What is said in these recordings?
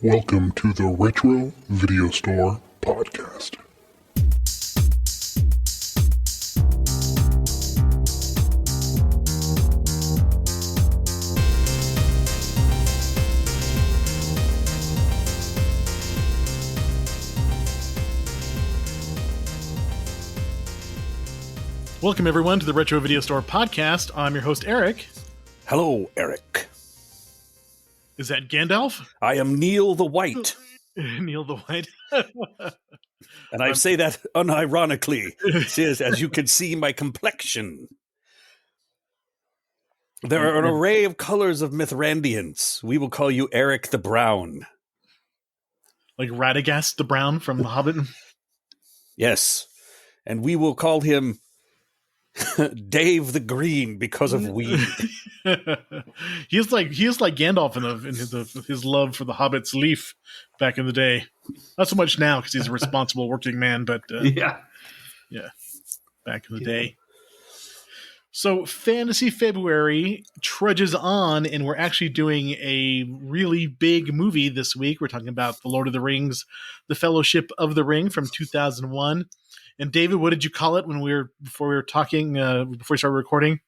Welcome to the Retro Video Store Podcast. Welcome, everyone, to the Retro Video Store Podcast. I'm your host, Eric. Hello, Eric. Is that Gandalf? I am Neil the White. Neil the White. And I say that unironically, says, as you can see my complexion. There are an array of colors of Mithrandians. We will call you Eric the Brown. Like Radagast the Brown from The Hobbit? Yes. And we will call him Dave the Green because of weed. He is like Gandalf in his love for the Hobbit's leaf back in the day. Not so much now because he's a responsible working man, but yeah, back in the day. So Fantasy February trudges on, and we're actually doing a really big movie this week. We're talking about The Lord of the Rings, The Fellowship of the Ring from 2001. And David, what did you call it before we started recording?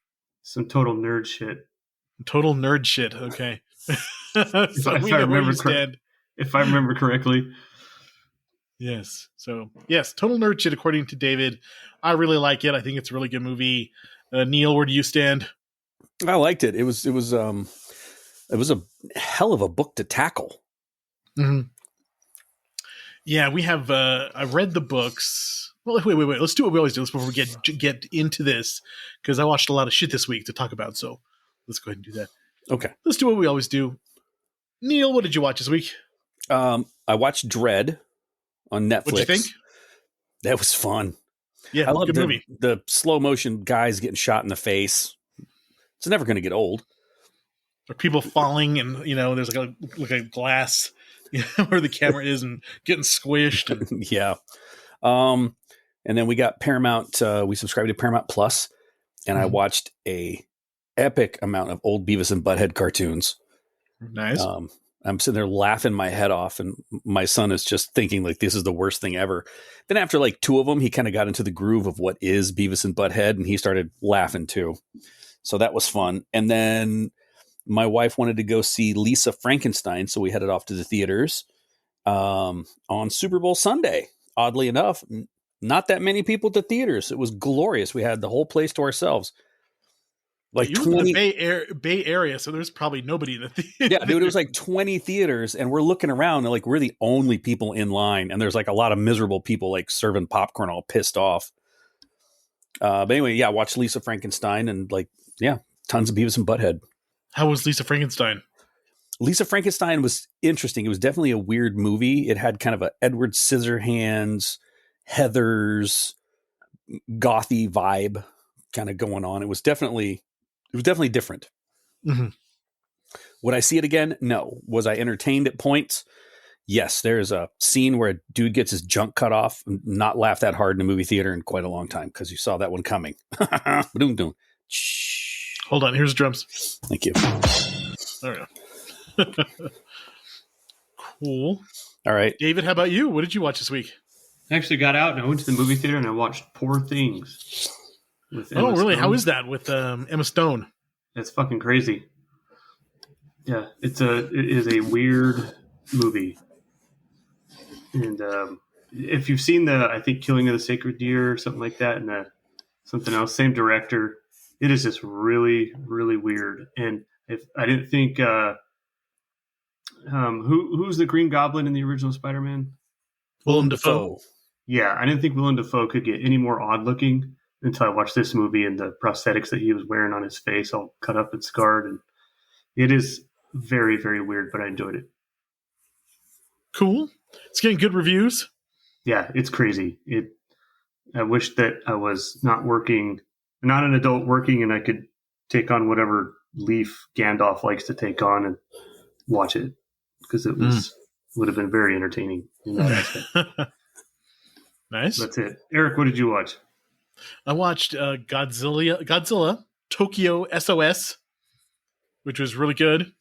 Some total nerd shit. Total nerd shit. Okay. If I remember correctly. Yes. So yes, total nerd shit according to David. I really like it. I think it's a really good movie. Neil, where do you stand? I liked it. It was a hell of a book to tackle. Mm-hmm. Yeah, we have. I read the books. Well, wait. Let's do what we always do. Let's before we get into this, because I watched a lot of shit this week to talk about. So let's go ahead and do that. Okay. Let's do what we always do. Neil, what did you watch this week? I watched Dread on Netflix. What'd you think? That was fun. Yeah, I love good movie. The slow motion guys getting shot in the face. It's never going to get old. Or people falling, and there's like a glass where the camera is and getting squished. And yeah. And then we got Paramount. We subscribed to Paramount Plus, and I watched a epic amount of old Beavis and Butthead cartoons. Nice. I'm sitting there laughing my head off, and my son is just thinking like this is the worst thing ever. Then after like two of them, he kind of got into the groove of what is Beavis and Butthead, and he started laughing too. So that was fun. And then my wife wanted to go see Lisa Frankenstein, so we headed off to the theaters on Super Bowl Sunday. Oddly enough, not that many people at the theaters. It was glorious. We had the whole place to ourselves. Like you 20 in the Bay Area, so there's probably nobody in the theater. Yeah, dude, it was like 20 theaters, and we're looking around, and like we're the only people in line, and there's like a lot of miserable people like serving popcorn, all pissed off. But anyway, yeah, watched Lisa Frankenstein, and tons of Beavis and Butthead. How was Lisa Frankenstein? Lisa Frankenstein was interesting. It was definitely a weird movie. It had kind of a Edward Scissorhands, Heathers, gothy vibe kind of going on. It was definitely different. Mm-hmm. Would I see it again? No. Was I entertained at points? Yes. There's a scene where a dude gets his junk cut off. Not laughed that hard in a movie theater in quite a long time because you saw that one coming. Boom. Hold on. Here's the drums. Thank you. There we go. Cool. All right. David, how about you? What did you watch this week? I actually got out and I went to the movie theater and I watched Poor Things. Oh, really? Stone. How is that with Emma Stone? It's fucking crazy. Yeah, it is a weird movie. And if you've seen I think Killing of the Sacred Deer or something like that, and something else, same director, it is just really, really weird. And if I didn't think who's the Green Goblin in the original Spider-Man? Willem Dafoe. Yeah, I didn't think Willem Dafoe could get any more odd looking until I watched this movie and the prosthetics that he was wearing on his face all cut up and scarred. And it is very, very weird, but I enjoyed it. Cool. It's getting good reviews. Yeah, it's crazy. I wish that I was not an adult working, and I could take on whatever leaf Gandalf likes to take on and watch it, because it would have been very entertaining in that aspect. Nice. That's it. Eric, what did you watch? I watched Godzilla Tokyo SOS, which was really good.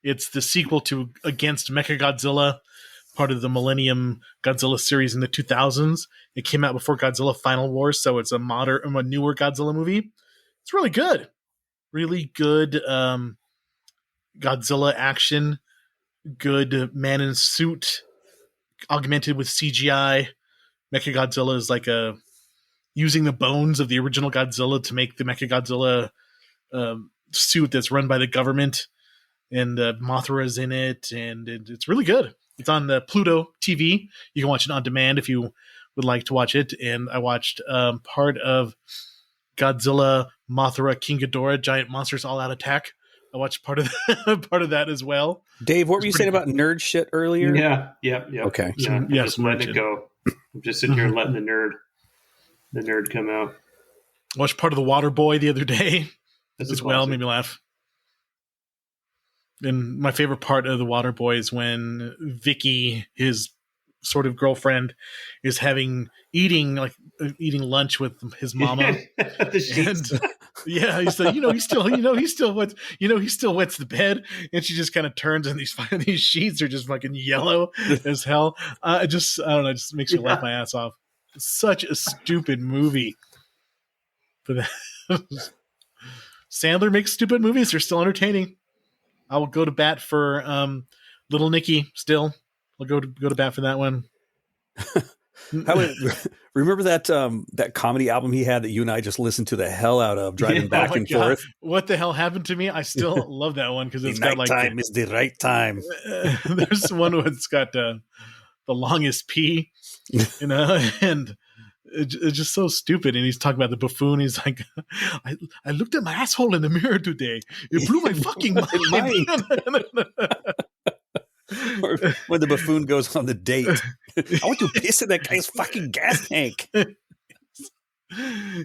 It's the sequel to Against Mechagodzilla, part of the Millennium Godzilla series in the 2000s. It came out before Godzilla Final Wars, so it's a newer Godzilla movie. It's really good. Really good Godzilla action. Good man in suit, augmented with CGI. Mechagodzilla is like using the bones of the original Godzilla to make the Mechagodzilla suit that's run by the government. And Mothra is in it, and it's really good. It's on the Pluto TV. You can watch it on demand if you would like to watch it. And I watched part of Godzilla, Mothra, King Ghidorah, Giant Monsters All Out Attack. I watched part of part of that as well. Dave, what were you saying about nerd shit earlier? Yeah. Okay. Yeah, I'm just letting it go. I'm just sitting here and letting the nerd come out. I watched part of The Water Boy the other day as well. Made me laugh. And my favorite part of The Water Boy is when Vicky, his sort of girlfriend, is eating lunch with his mama. And yeah, he still wets the bed, and she just kind of turns, and these sheets are just fucking yellow as hell. I don't know, it just makes me laugh my ass off. It's such a stupid movie. But Sandler makes stupid movies. They're still entertaining. I will go to bat for Little Nicky still. I'll go to bat for that one. Remember that comedy album he had that you and I just listened to the hell out of driving back and forth? What the hell happened to me? I still love that one because it's got like time is the right time. There's one where it's got the longest pee, and it's just so stupid. And he's talking about the buffoon. He's like, I looked at my asshole in the mirror today. It blew my fucking mind. Or when the buffoon goes on the date, I want to piss in that guy's fucking gas tank.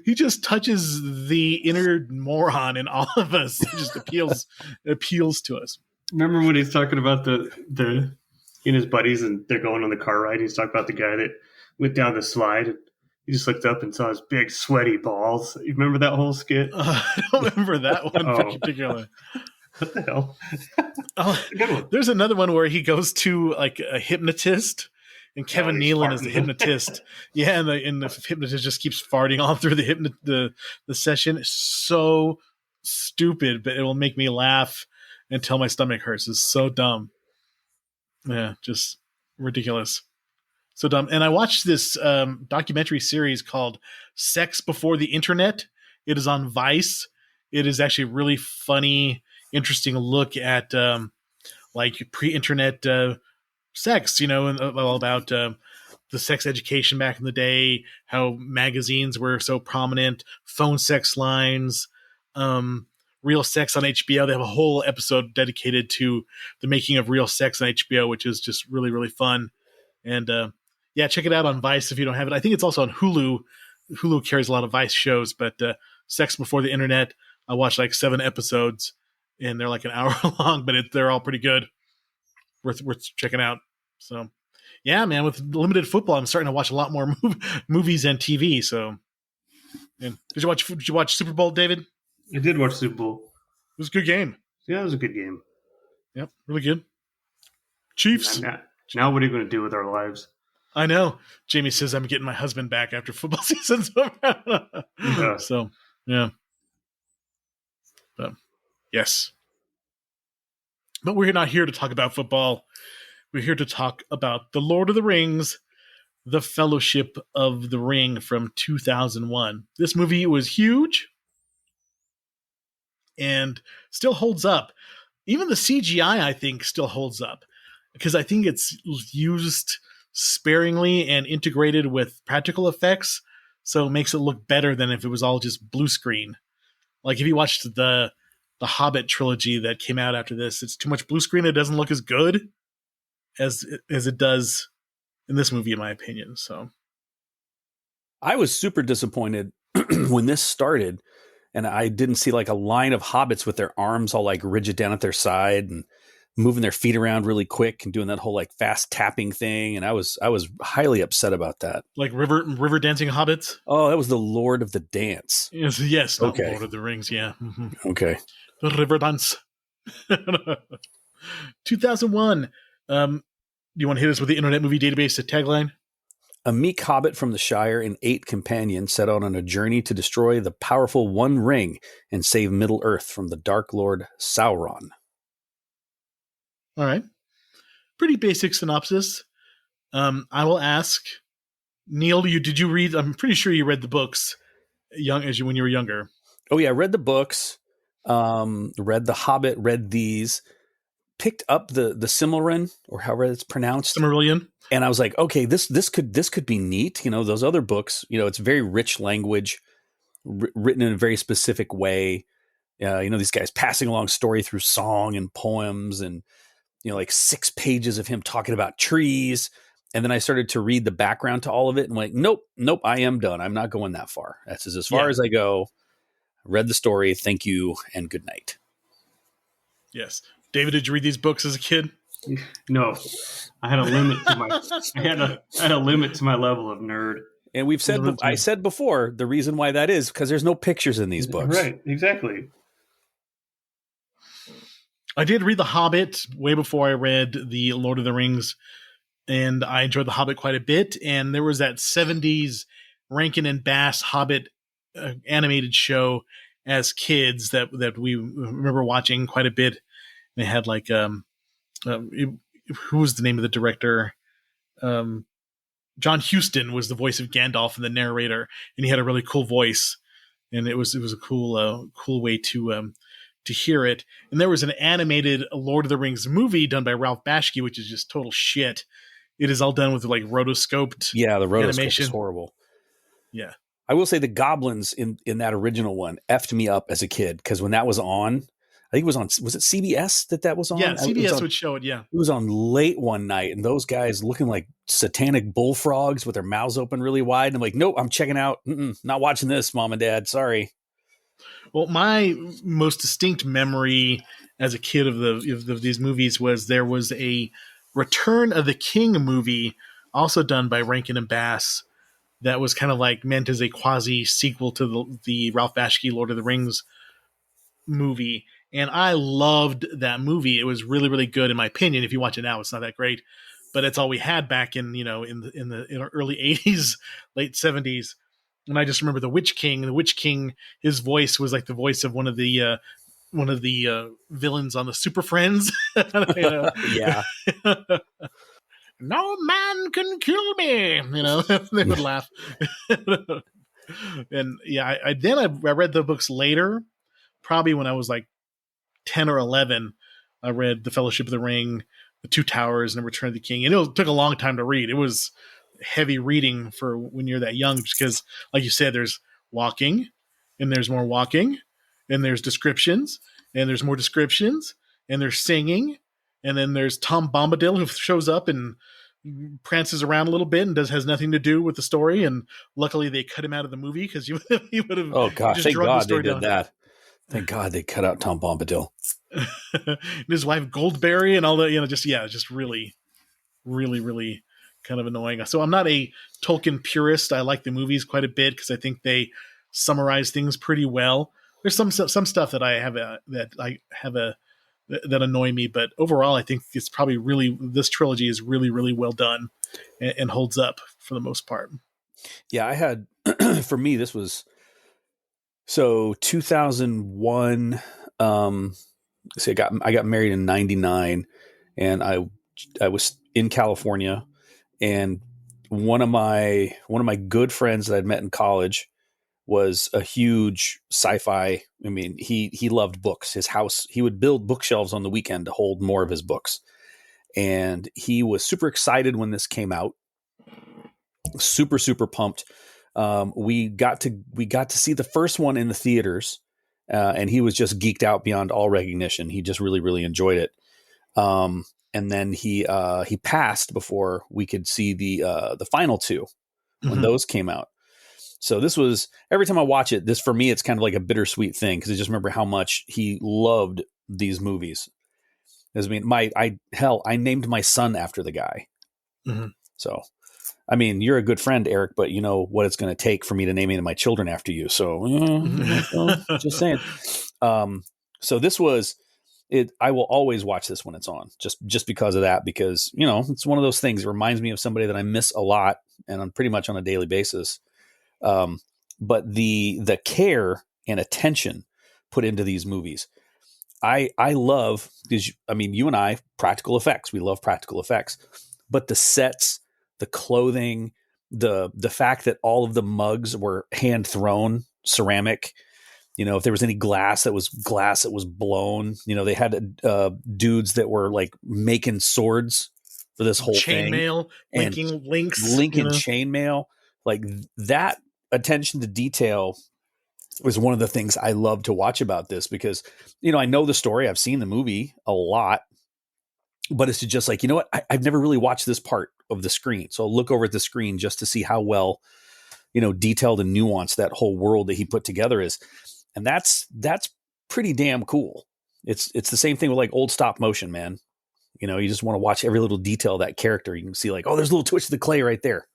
He just touches the inner moron in all of us. It just appeals to us. Remember when he's talking about the and his buddies, and they're going on the car ride. He's talking about the guy that went down the slide. And he just looked up and saw his big sweaty balls. You remember that whole skit? I don't remember that one particularly. What the hell? Good one. There's another one where he goes to like a hypnotist, and Kevin Nealon is the hypnotist. Yeah, and the hypnotist just keeps farting all through the session. It's so stupid, but it will make me laugh until my stomach hurts. It's so dumb. Yeah, just ridiculous. So dumb. And I watched this documentary series called Sex Before the Internet. It is on Vice. It is actually really funny, interesting look at like pre-internet sex, and all about the sex education back in the day, how magazines were so prominent, phone sex lines, Real Sex on HBO. They have a whole episode dedicated to the making of Real Sex on HBO, which is just really, really fun. And yeah, check it out on Vice if you don't have it. I think it's also on Hulu. Hulu carries a lot of Vice shows, but Sex Before the Internet, I watched like 7 episodes, and they're like an hour long, but they're all pretty good. Worth checking out. So, yeah, man, with limited football, I'm starting to watch a lot more movies and TV. So, and did you watch Super Bowl, David? I did watch Super Bowl. It was a good game. Yeah, it was a good game. Yep, really good. Chiefs. Now what are you going to do with our lives? I know. Jamie says I'm getting my husband back after football season's over. Yeah. So, yeah. But, yes. But we're not here to talk about football. We're here to talk about The Lord of the Rings, The Fellowship of the Ring from 2001. This movie was huge and still holds up. Even the CGI, I think, still holds up because I think it's used sparingly and integrated with practical effects, so it makes it look better than if it was all just blue screen. Like if you watched the Hobbit trilogy that came out after this, it's too much blue screen. It doesn't look as good as it does in this movie, in my opinion. So I was super disappointed when this started, and I didn't see like a line of hobbits with their arms all like rigid down at their side and moving their feet around really quick and doing that whole like fast tapping thing. And I was highly upset about that. Like river dancing hobbits. Oh, that was the Lord of the Dance. Yes. Not Okay. Lord of the Rings. Yeah. Mm-hmm. Okay. The river dance. 2001. Do you want to hit us with the Internet Movie Database tagline? A meek hobbit from the Shire and 8 companions set out on a journey to destroy the powerful One Ring and save Middle-earth from the Dark Lord Sauron. All right. Pretty basic synopsis. I will ask, Neil, did you read? I'm pretty sure you read the books when you were younger. Oh yeah, I read the books, read The Hobbit, read these, picked up the Silmarillion, or however it's pronounced. Silmarillion. And I was like, okay, this could be neat. Those other books, it's very rich language, written in a very specific way. These guys passing along story through song and poems, and like 6 pages of him talking about trees. And then I started to read the background to all of it, and went, nope, I am done. I'm not going that far. That's as far as I go. Read the story. Thank you and good night. Yes, David, did you read these books as a kid? No, I had a limit to my. I had a limit to my level of nerd. And I said before, the reason why that is because there's no pictures in these books. Right, exactly. I did read The Hobbit way before I read The Lord of the Rings, and I enjoyed The Hobbit quite a bit. And there was that 70s Rankin and Bass Hobbit animated show as kids that we remember watching quite a bit. They had like who was the name of the director? John Huston was the voice of Gandalf and the narrator, and he had a really cool voice, and it was a cool way to hear it. And there was an animated Lord of the Rings movie done by Ralph Bashki, which is just total shit. It is all done with like rotoscoped. Yeah, the rotoscope animation. is horrible. Yeah. I will say the goblins in that original one effed me up as a kid, because when that was on, I think it was on, was it CBS that was on? Yeah, CBS would show it, yeah. It was on late one night, and those guys looking like satanic bullfrogs with their mouths open really wide. And I'm like, nope, I'm checking out. Not watching this, Mom and Dad. Sorry. Well, my most distinct memory as a kid of these movies was there was a Return of the King movie, also done by Rankin and Bass, that was kind of like meant as a quasi sequel to the Ralph Bashki Lord of the Rings movie. And I loved that movie. It was really, really good in my opinion. If you watch it now, it's not that great, but it's all we had back in the early 80s, late 70s. And I just remember the Witch King. The Witch King, his voice was like the voice of one of the villains on the Super Friends. Yeah. No man can kill me. They would laugh. And yeah, I read the books later, probably when I was like 10 or 11. I read The Fellowship of the Ring, The Two Towers, and Return of the King. And it took a long time to read. It was heavy reading for when you're that young, because like you said, there's walking, and there's more walking, and there's descriptions, and there's more descriptions, and there's singing, and then there's Tom Bombadil who shows up and prances around a little bit and has nothing to do with the story. And luckily they cut him out of the movie, because he would have. Oh gosh, thank God they did that. Thank God they cut out Tom Bombadil. And his wife Goldberry and all that, just really, really, really kind of annoying. So I'm not a Tolkien purist. I like the movies quite a bit because I think they summarize things pretty well. There's some stuff that that annoy me, but overall I think it's probably this trilogy is really, really well done and holds up for the most part. Yeah, I had for me this was 2001. I got married in 99, and I was in California, and one of my good friends that I'd met in college was a huge sci-fi. I mean, he loved books. His house, he would build bookshelves on the weekend to hold more of his books. And he was super excited when this came out. Super, super pumped. We got to see the first one in the theaters, and he was just geeked out beyond all recognition. He just really, really enjoyed it. And then he passed before we could see the final two when those came out. So this was, every time I watch it, this for me, it's kind of like a bittersweet thing, because I just remember how much he loved these movies. I mean, I named my son after the guy. Mm-hmm. So, I mean, you're a good friend, Eric, but you know what it's going to take for me to name any of my children after you. So, just saying. So this was, I will always watch this when it's on, just because of that, because, you know, it's one of those things. It reminds me of somebody that I miss a lot, and I'm pretty much on a daily basis. But the care and attention put into these movies, I love, because, I mean, you and I, practical effects, we love practical effects, but the sets, the clothing, the fact that all of the mugs were hand thrown ceramic. You know, if there was any glass that was blown, you know, they had dudes that were like making swords for this whole thing. Chainmail, and links. linking chainmail, like that attention to detail was one of the things I love to watch about this, because, you know, I know the story, I've seen the movie a lot, but it's just like, you know what, I've never really watched this part of the screen, so I'll look over at the screen just to see how well, you know, detailed and nuanced that whole world that he put together is. And that's pretty damn cool. It's the same thing with like old stop motion, man. You know, you just want to watch every little detail of that character. You can see like, oh, there's a little twitch of the clay right there.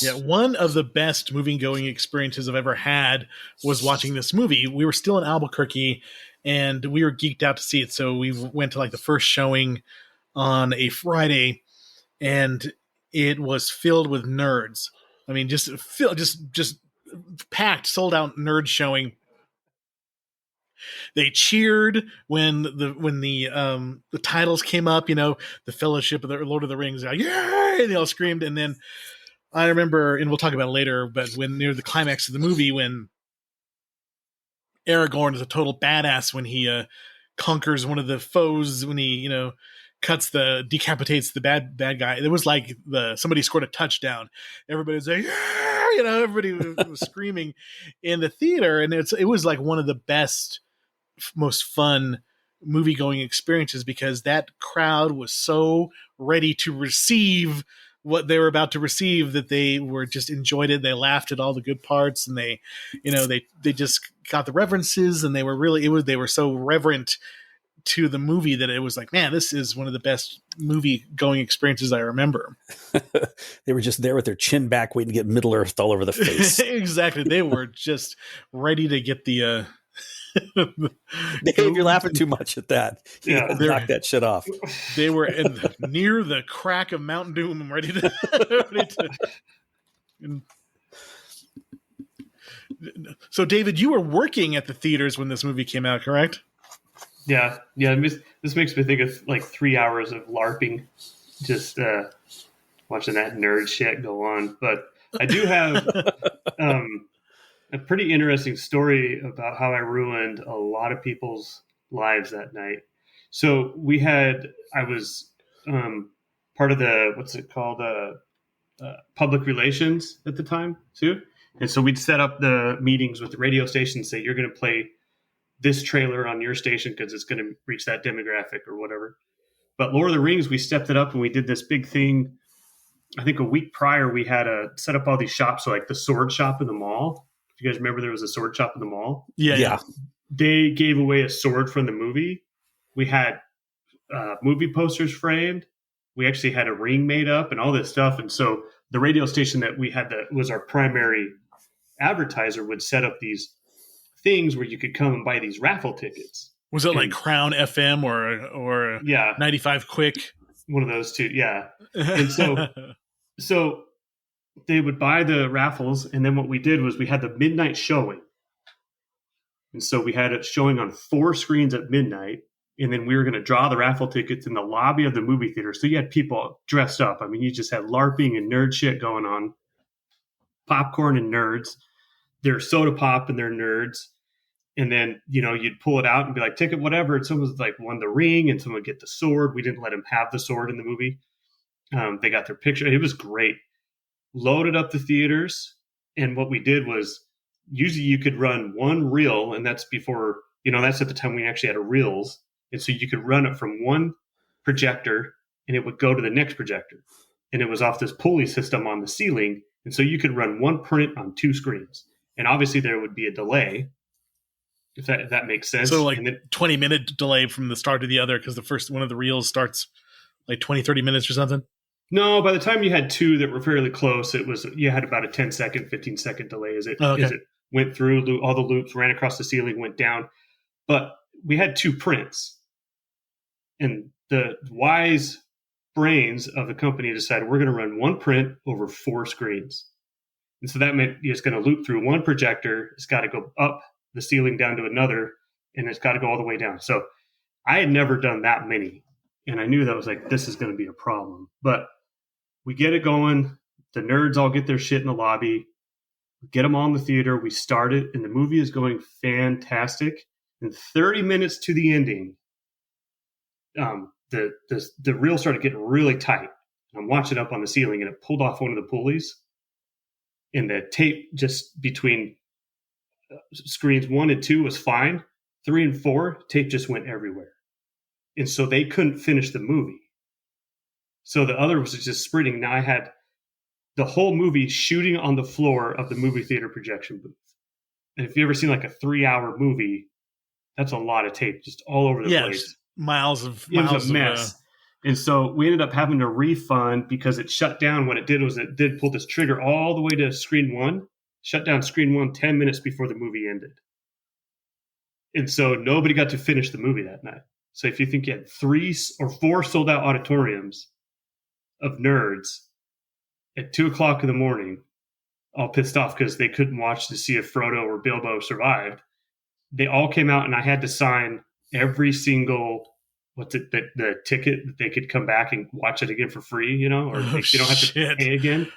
Yeah, one of the best movie going experiences I've ever had was watching this movie. We were still in Albuquerque, and we were geeked out to see it. So we went to like the first showing on a Friday, and it was filled with nerds. I mean, just packed, sold out nerd showing. They cheered when the titles came up. You know, the Fellowship of the Lord of the Rings. Like, yay! They all screamed, and then I remember, and we'll talk about it later, but when near the climax of the movie, when Aragorn is a total badass when he conquers one of the foes, when he, you know, decapitates the bad guy. It was like somebody scored a touchdown. Everybody was like, yeah! You know, everybody was screaming in the theater, and it was like one of the best, most fun movie going experiences, because that crowd was so ready to receive what they were about to receive that they were just enjoyed it. They laughed at all the good parts, and they, you know, they just got the references, and they were so reverent to the movie that it was like, man, this is one of the best movie going experiences I remember. They were just there with their chin back, waiting to get Middle Earth all over the face. Exactly. They were just ready to get the, Dave, you're laughing too much at that. You Yeah, knock that shit off. They were near the crack of Mount Doom, ready to. So, David, you were working at the theaters when this movie came out, correct? yeah. This makes me think of like 3 hours of LARPing, just watching that nerd shit go on. But I do have a pretty interesting story about how I ruined a lot of people's lives that night. So I was part of the, what's it called, public relations at the time too. And so we'd set up the meetings with the radio station, say, you're going to play this trailer on your station because it's going to reach that demographic or whatever. But Lord of the Rings, we stepped it up and we did this big thing. I think a week prior, we had set up all these shops. So like the sword shop in the mall. If you guys remember, there was a sword shop in the mall. Yeah. They gave away a sword from the movie. We had movie posters framed. We actually had a ring made up and all this stuff. And so the radio station that we had that was our primary advertiser would set up these things where you could come and buy these raffle tickets. Was it like Crown FM or 95 Quick? One of those two, yeah. And so they would buy the raffles, and then what we did was we had the midnight showing. And so we had it showing on 4 screens at midnight, and then we were going to draw the raffle tickets in the lobby of the movie theater. So you had people dressed up. I mean, you just had LARPing and nerd shit going on. Popcorn and nerds. They're soda pop and they're nerds. And then, you know, you'd pull it out and be like, ticket, whatever. And someone was like, won the ring, and someone would get the sword. We didn't let him have the sword in the movie. They got their picture. It was great. Loaded up the theaters. And what we did was, usually you could run one reel, and that's before, you know, that's at the time we actually had a reels. And so you could run it from one projector and it would go to the next projector. And it was off this pulley system on the ceiling. And so you could run one print on 2 screens. And obviously there would be a delay, if that makes sense. So like and then, 20-minute delay from the start to the other, because the first one of the reels starts like 20, 30 minutes or something? No, by the time you had 2 that were fairly close, you had about a 10-second, 15-second delay as it went through all the loops, ran across the ceiling, went down. But we had 2 prints, and the wise brains of the company decided we're going to run 1 print over 4 screens. And so that meant it's going to loop through 1 projector. It's got to go up the ceiling down to another, and it's got to go all the way down. So I had never done that many, and I knew that was like, this is going to be a problem. But we get it going. The nerds all get their shit in the lobby. We get them all in the theater. We start it, and the movie is going fantastic. And 30 minutes to the ending, the reel started getting really tight. I'm watching up on the ceiling, and it pulled off one of the pulleys. And the tape just between screens 1 and 2 was fine. 3 and 4, tape just went everywhere. And so they couldn't finish the movie. So the other was just sprinting. Now I had the whole movie shooting on the floor of the movie theater projection booth. And if you ever seen like a 3-hour movie, that's a lot of tape just all over the place. Miles of it was a mess. And so we ended up having to refund because it shut down. What it did was it did pull this trigger all the way to screen 1, shut down screen 1 10 minutes before the movie ended. And so nobody got to finish the movie that night. So if you think you had 3 or 4 sold out auditoriums of nerds at 2:00 in the morning, all pissed off because they couldn't watch to see if Frodo or Bilbo survived, they all came out, and I had to sign every single the ticket that they could come back and watch it again for free, or they don't have to pay again.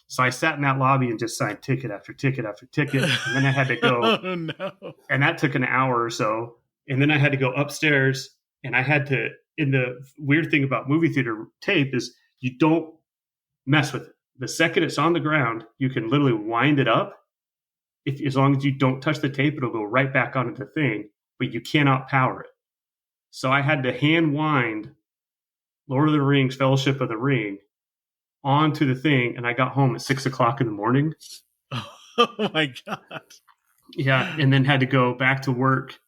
So I sat in that lobby and just signed ticket after ticket after ticket, and then I had to go. Oh, no. And that took an hour or so, and then I had to go upstairs, and I had to. And the weird thing about movie theater tape is you don't mess with it. The second it's on the ground, you can literally wind it up. As long as you don't touch the tape, it'll go right back onto the thing, but you cannot power it. So I had to hand wind Lord of the Rings, Fellowship of the Ring onto the thing, and I got home at 6:00 in the morning. Oh my God. Yeah, and then had to go back to work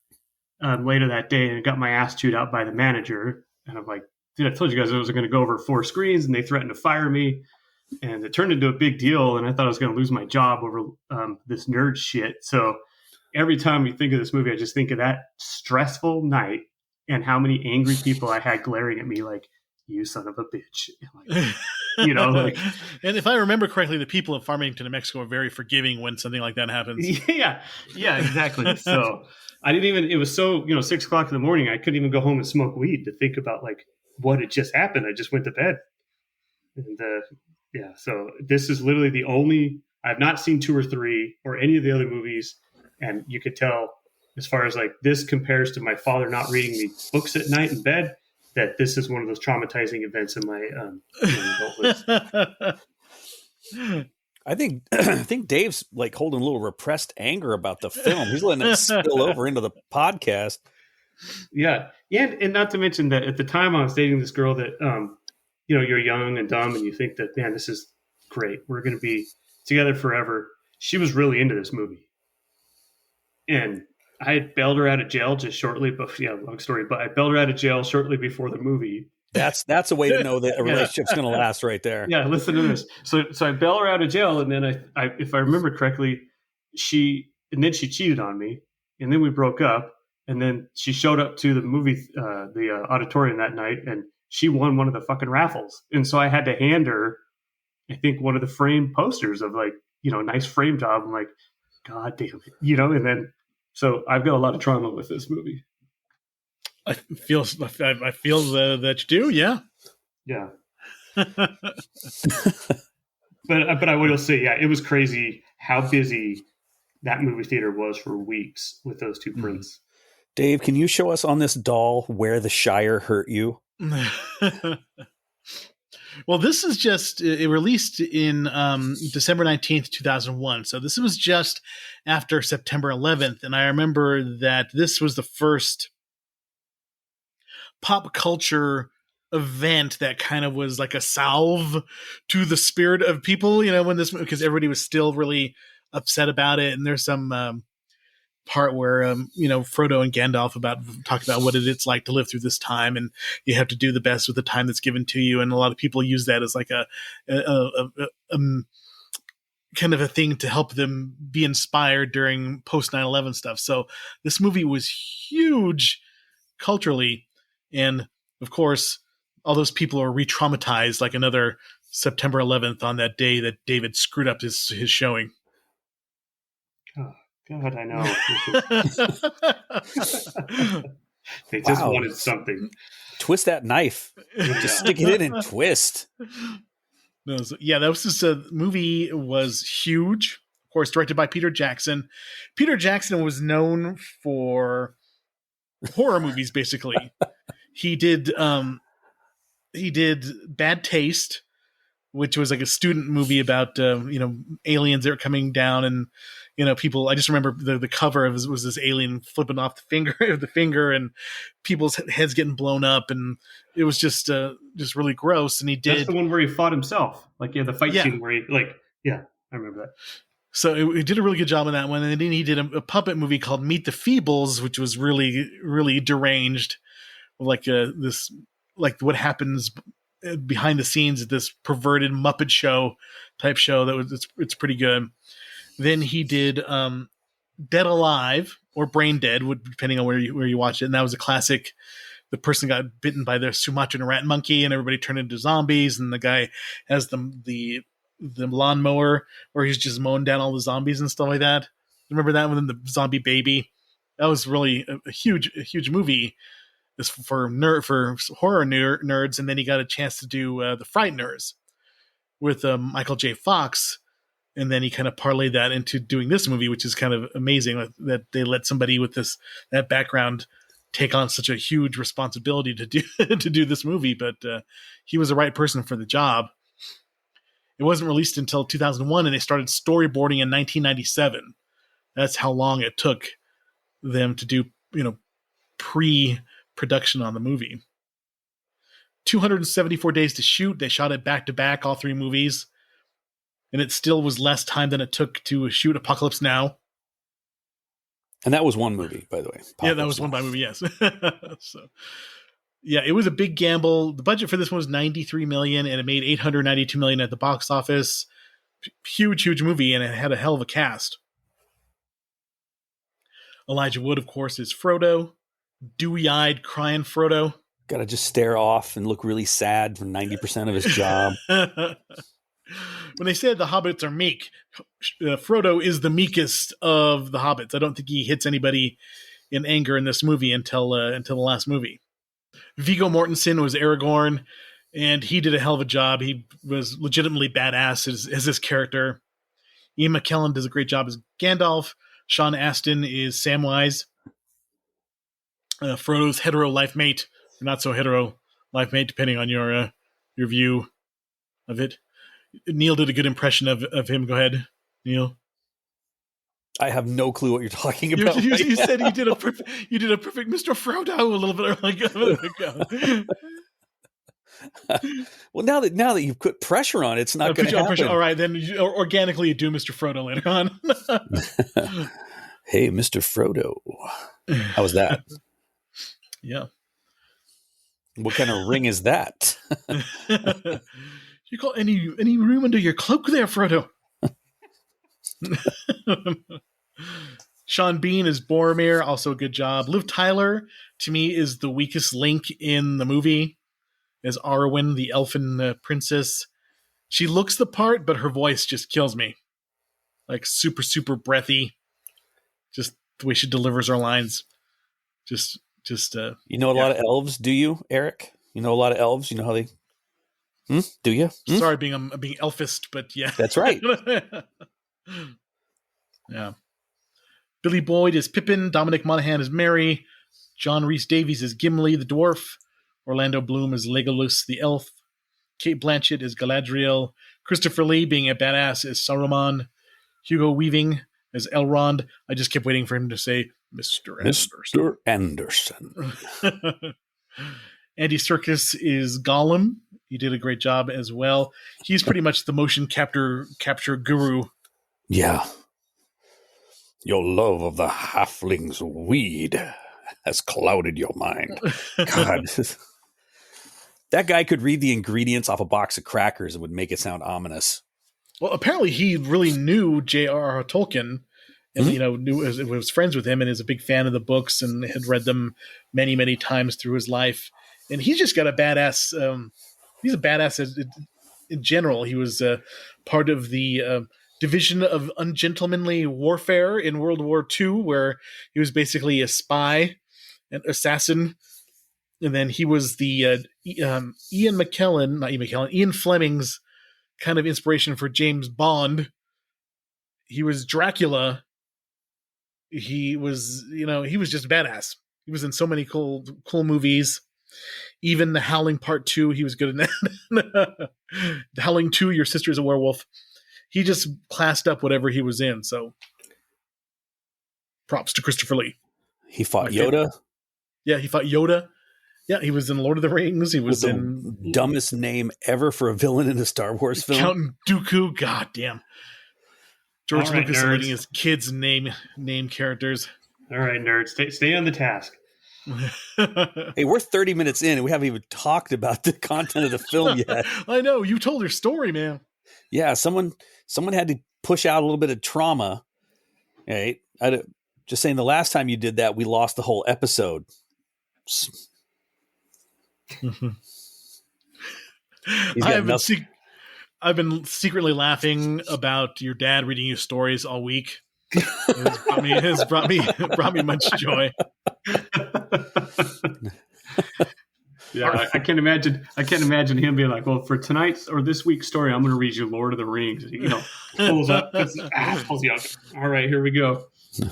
later that day, and got my ass chewed out by the manager. And I'm like, dude, I told you guys I was going to go over 4 screens, and they threatened to fire me. And it turned into a big deal, and I thought I was going to lose my job over this nerd shit. So every time we think of this movie, I just think of that stressful night and how many angry people I had glaring at me like, you son of a bitch. Like, and if I remember correctly, the people of Farmington, New Mexico are very forgiving when something like that happens. Yeah, exactly. So I didn't even, it was so, 6:00 in the morning, I couldn't even go home and smoke weed to think about like what had just happened. I just went to bed. And so this is literally the only, I've not seen 2 or 3 or any of the other movies. And you could tell as far as like this compares to my father not reading me books at night in bed, that this is one of those traumatizing events in my adulthood. I think Dave's like holding a little repressed anger about the film. He's letting it spill over into the podcast. Yeah. And not to mention that at the time I was dating this girl that, you're young and dumb and you think that, man, this is great. We're going to be together forever. She was really into this movie. And I had bailed her out of jail just shortly, long story, but I bailed her out of jail shortly before the movie. That's a way to know that a relationship's going to last right there. Yeah, listen to this. So I bail her out of jail, and then I if I remember correctly, she cheated on me, and then we broke up, and then she showed up to the movie, the auditorium that night, and she won one of the fucking raffles, and so I had to hand her, I think, one of the framed posters of like, nice frame job. I'm like, God damn it, and then. So I've got a lot of trauma with this movie. I feel that you do, yeah. Yeah. But I will say, yeah, it was crazy how busy that movie theater was for weeks with those 2 prints. Dave, can you show us on this doll where the Shire hurt you? Well, this is just, it released in December 19th, 2001. So this was just after September 11th. And I remember that this was the first pop culture event that kind of was like a salve to the spirit of people, when this, because everybody was still really upset about it. And there's some part where Frodo and Gandalf talk about what it's like to live through this time, and you have to do the best with the time that's given to you. And a lot of people use that as like kind of a thing to help them be inspired during post 9/11 stuff. So this movie was huge culturally, and of course, all those people are re-traumatized like another September 11th on that day that David screwed up his showing. Oh, God, I know. They just wanted something. Twist that knife. Just stick it in and twist. No, so, yeah, that was just a movie was huge. Of course, directed by Peter Jackson. Peter Jackson was known for horror movies, basically. He did Bad Taste, which was like a student movie about aliens that are coming down, and people. I just remember the cover of was this alien flipping off the finger, and people's heads getting blown up, and it was just really gross. And he did. That's the one where he fought himself. Like the fight scene where he I remember that. So he did a really good job on that one, and then he did a puppet movie called Meet the Feebles, which was really really deranged, like this what happens behind the scenes at this perverted Muppet show type show it's pretty good. Then he did Dead Alive or Brain Dead, depending on where you watch it, and that was a classic. The person got bitten by the Sumatran rat monkey, and everybody turned into zombies. And the guy has the lawnmower where he's just mowing down all the zombies and stuff like that. Remember that one, the zombie baby? That was really a huge movie. For horror nerds, and then he got a chance to do The Frighteners with Michael J. Fox, and then he kind of parlayed that into doing this movie, which is kind of amazing that they let somebody with that background take on such a huge responsibility to do to do this movie. But he was the right person for the job. It wasn't released until 2001, and they started storyboarding in 1997. That's how long it took them to do pre-production on the movie. 274 days to shoot. They shot it back to back, all three movies, and it still was less time than it took to shoot Apocalypse Now. And that was one movie, by the way. Yeah, that was one by movie, yes. So, yeah, it was a big gamble. The budget for this one was $93 million, and it made $892 million at the box office. Huge movie, and it had a hell of a cast. Elijah Wood, of course, is Frodo. Dewy-eyed, crying Frodo. Got to just stare off and look really sad for 90% of his job. When they said the hobbits are meek, Frodo is the meekest of the hobbits. I don't think he hits anybody in anger in this movie until the last movie. Viggo Mortensen was Aragorn, and he did a hell of a job. He was legitimately badass as his character. Ian McKellen does a great job as Gandalf. Sean Astin is Samwise, Frodo's hetero life mate, or not so hetero life mate, depending on your view of it. Neil did a good impression of him. Go ahead, Neil. I have no clue what you're talking about. You said you did a perfect Mr. Frodo a little bit ago. Well, now that you've put pressure on it, it's not going to happen. All right, then organically you do Mr. Frodo later on. Hey, Mr. Frodo. How was that? Yeah. What kind of ring is that? You got any room under your cloak there, Frodo? Sean Bean is Boromir, also a good job. Liv Tyler, to me, is the weakest link in the movie, as Arwen, the elfin princess. She looks the part, but her voice just kills me. Like super, super breathy. Just the way she delivers her lines. Just. You know a lot of elves, do you, Eric? You know a lot of elves? You know how they... Do you? Sorry, I'm being elfist, but yeah. That's right. Yeah. Billy Boyd is Pippin. Dominic Monaghan is Merry. John Rhys-Davies is Gimli the dwarf. Orlando Bloom is Legolas the elf. Kate Blanchett is Galadriel. Christopher Lee, being a badass, is Saruman. Hugo Weaving is Elrond. I just kept waiting for him to say Mr. Anderson. Andy Serkis is Gollum. He did a great job as well. He's pretty much the motion capture guru. Yeah. Your love of the halflings weed has clouded your mind. God. That guy could read the ingredients off a box of crackers and would make it sound ominous. Well, apparently he really knew J.R.R. Tolkien, and was friends with him, and is a big fan of the books and had read them many, many times through his life. And he's just got a badass. He's a badass in general. He was part of the Division of Ungentlemanly Warfare in World War II, where he was basically a spy, an assassin. And then he was the Ian Fleming's kind of inspiration for James Bond. He was Dracula. He was just badass. He was in so many cool movies. Even The Howling Part 2, he was good in that. The Howling 2, Your Sister's a Werewolf. He just classed up whatever he was in. So props to Christopher Lee. He fought Yoda. Yeah, he fought Yoda. Yeah, he was in Lord of the Rings. He was in the dumbest name ever for a villain in a Star Wars film. Count Dooku. God damn. George Lucas letting his kids name characters. All right, nerds, stay on the task. Hey, we're 30 minutes in and we haven't even talked about the content of the film yet. I know, you told your story, man. Yeah, someone had to push out a little bit of trauma. Right? Just saying, the last time you did that, we lost the whole episode. I've been secretly laughing about your dad reading you stories all week. It has brought me much joy. Yeah, I can't imagine him being like, well, for tonight's or this week's story, I'm going to read you Lord of the Rings. Pulls up, puts his assholes out. All right, here we go.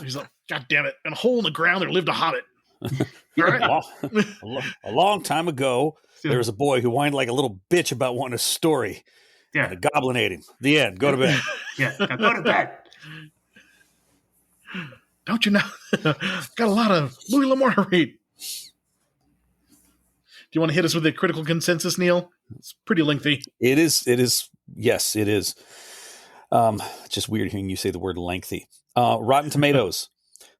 He's like, God damn it! In a hole in the ground, there lived a hobbit. All right. A long time ago, there was a boy who whined like a little bitch about wanting a story. Yeah, and the goblin ate him. The end. Go to bed. Yeah, now go to bed. Don't you know? Got a lot of Louis L'Amour to read. Do you want to hit us with a critical consensus, Neil? It's pretty lengthy. It is. Yes, it is. Just weird hearing you say the word lengthy. Rotten Tomatoes.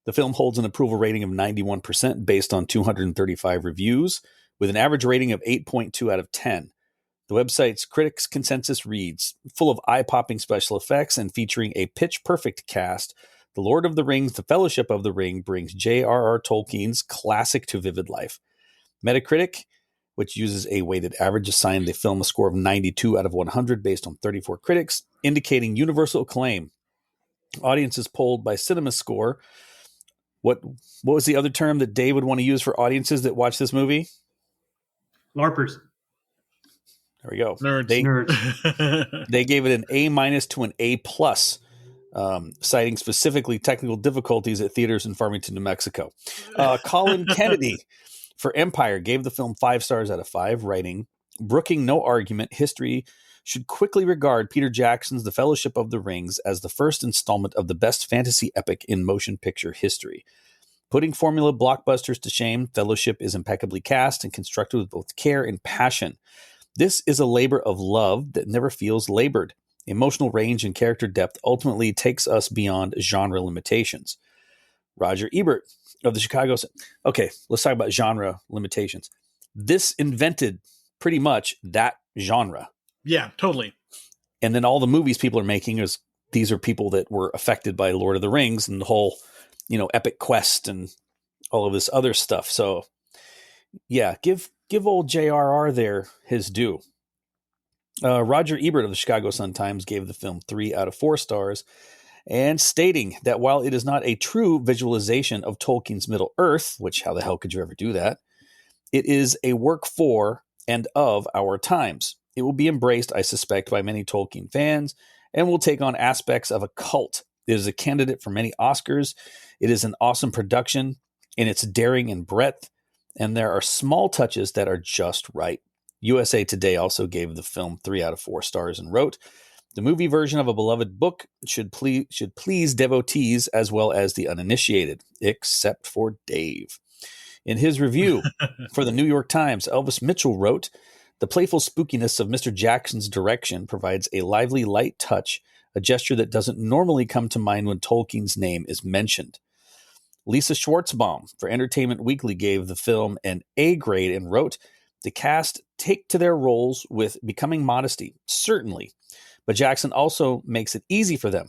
The film holds an approval rating of 91% based on 235 reviews, with an average rating of 8.2 out of 10. The website's critics' consensus reads, full of eye-popping special effects and featuring a pitch-perfect cast, The Lord of the Rings, The Fellowship of the Ring brings J.R.R. Tolkien's classic to vivid life. Metacritic, which uses a weighted average, assigned the film a score of 92 out of 100 based on 34 critics, indicating universal acclaim. Audiences polled by CinemaScore. What was the other term that Dave would want to use for audiences that watch this movie? LARPers. There we go. Nerds. They gave it an A- to an A+, citing specifically technical difficulties at theaters in Farmington, New Mexico. Colin Kennedy for Empire gave the film 5 stars out of 5, writing, brooking no argument, history should quickly regard Peter Jackson's The Fellowship of the Rings as the first installment of the best fantasy epic in motion picture history. Putting formula blockbusters to shame, Fellowship is impeccably cast and constructed with both care and passion. This is a labor of love that never feels labored. Emotional range and character depth ultimately takes us beyond genre limitations. Roger Ebert of the Chicago... Okay, let's talk about genre limitations. This invented pretty much that genre. Yeah, totally. And then all the movies people are making these are people that were affected by Lord of the Rings and the whole, epic quest and all of this other stuff. So yeah, give old JRR there his due. Roger Ebert of the Chicago Sun-Times gave the film 3 out of 4 stars, and stating that while it is not a true visualization of Tolkien's Middle-earth, which how the hell could you ever do that, it is a work for and of our times. It will be embraced, I suspect, by many Tolkien fans and will take on aspects of a cult. It is a candidate for many Oscars. It is an awesome production in its daring and breadth, and there are small touches that are just right. USA Today also gave the film 3 out of 4 stars and wrote, the movie version of a beloved book should please devotees as well as the uninitiated, except for Dave. In his review for the New York Times, Elvis Mitchell wrote, the playful spookiness of Mr. Jackson's direction provides a lively, light touch, a gesture that doesn't normally come to mind when Tolkien's name is mentioned. Lisa Schwartzbaum for Entertainment Weekly gave the film an A grade and wrote, the cast take to their roles with becoming modesty, certainly, but Jackson also makes it easy for them.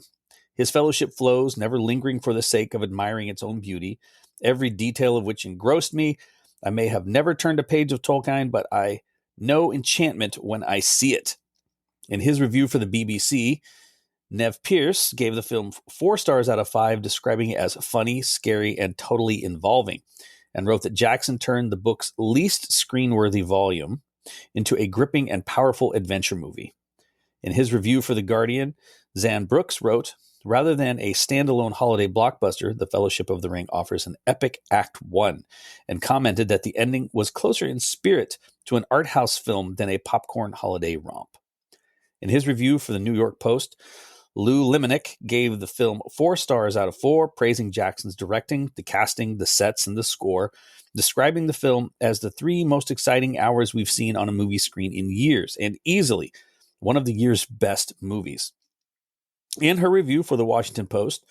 His fellowship flows, never lingering for the sake of admiring its own beauty, every detail of which engrossed me. I may have never turned a page of Tolkien, but I know enchantment when I see it. In his review for the BBC, Nev Pierce gave the film 4 stars out of 5, describing it as funny, scary, and totally involving, and wrote that Jackson turned the book's least screen-worthy volume into a gripping and powerful adventure movie. In his review for The Guardian, Zan Brooks wrote, rather than a standalone holiday blockbuster, The Fellowship of the Ring offers an epic Act 1, and commented that the ending was closer in spirit to an art house film than a popcorn holiday romp. In his review for the New York Post, Lou Limenick gave the film 4 stars out of 4, praising Jackson's directing, the casting, the sets, and the score, describing the film as the 3 most exciting hours we've seen on a movie screen in years, and easily one of the year's best movies. In her review for the Washington Post,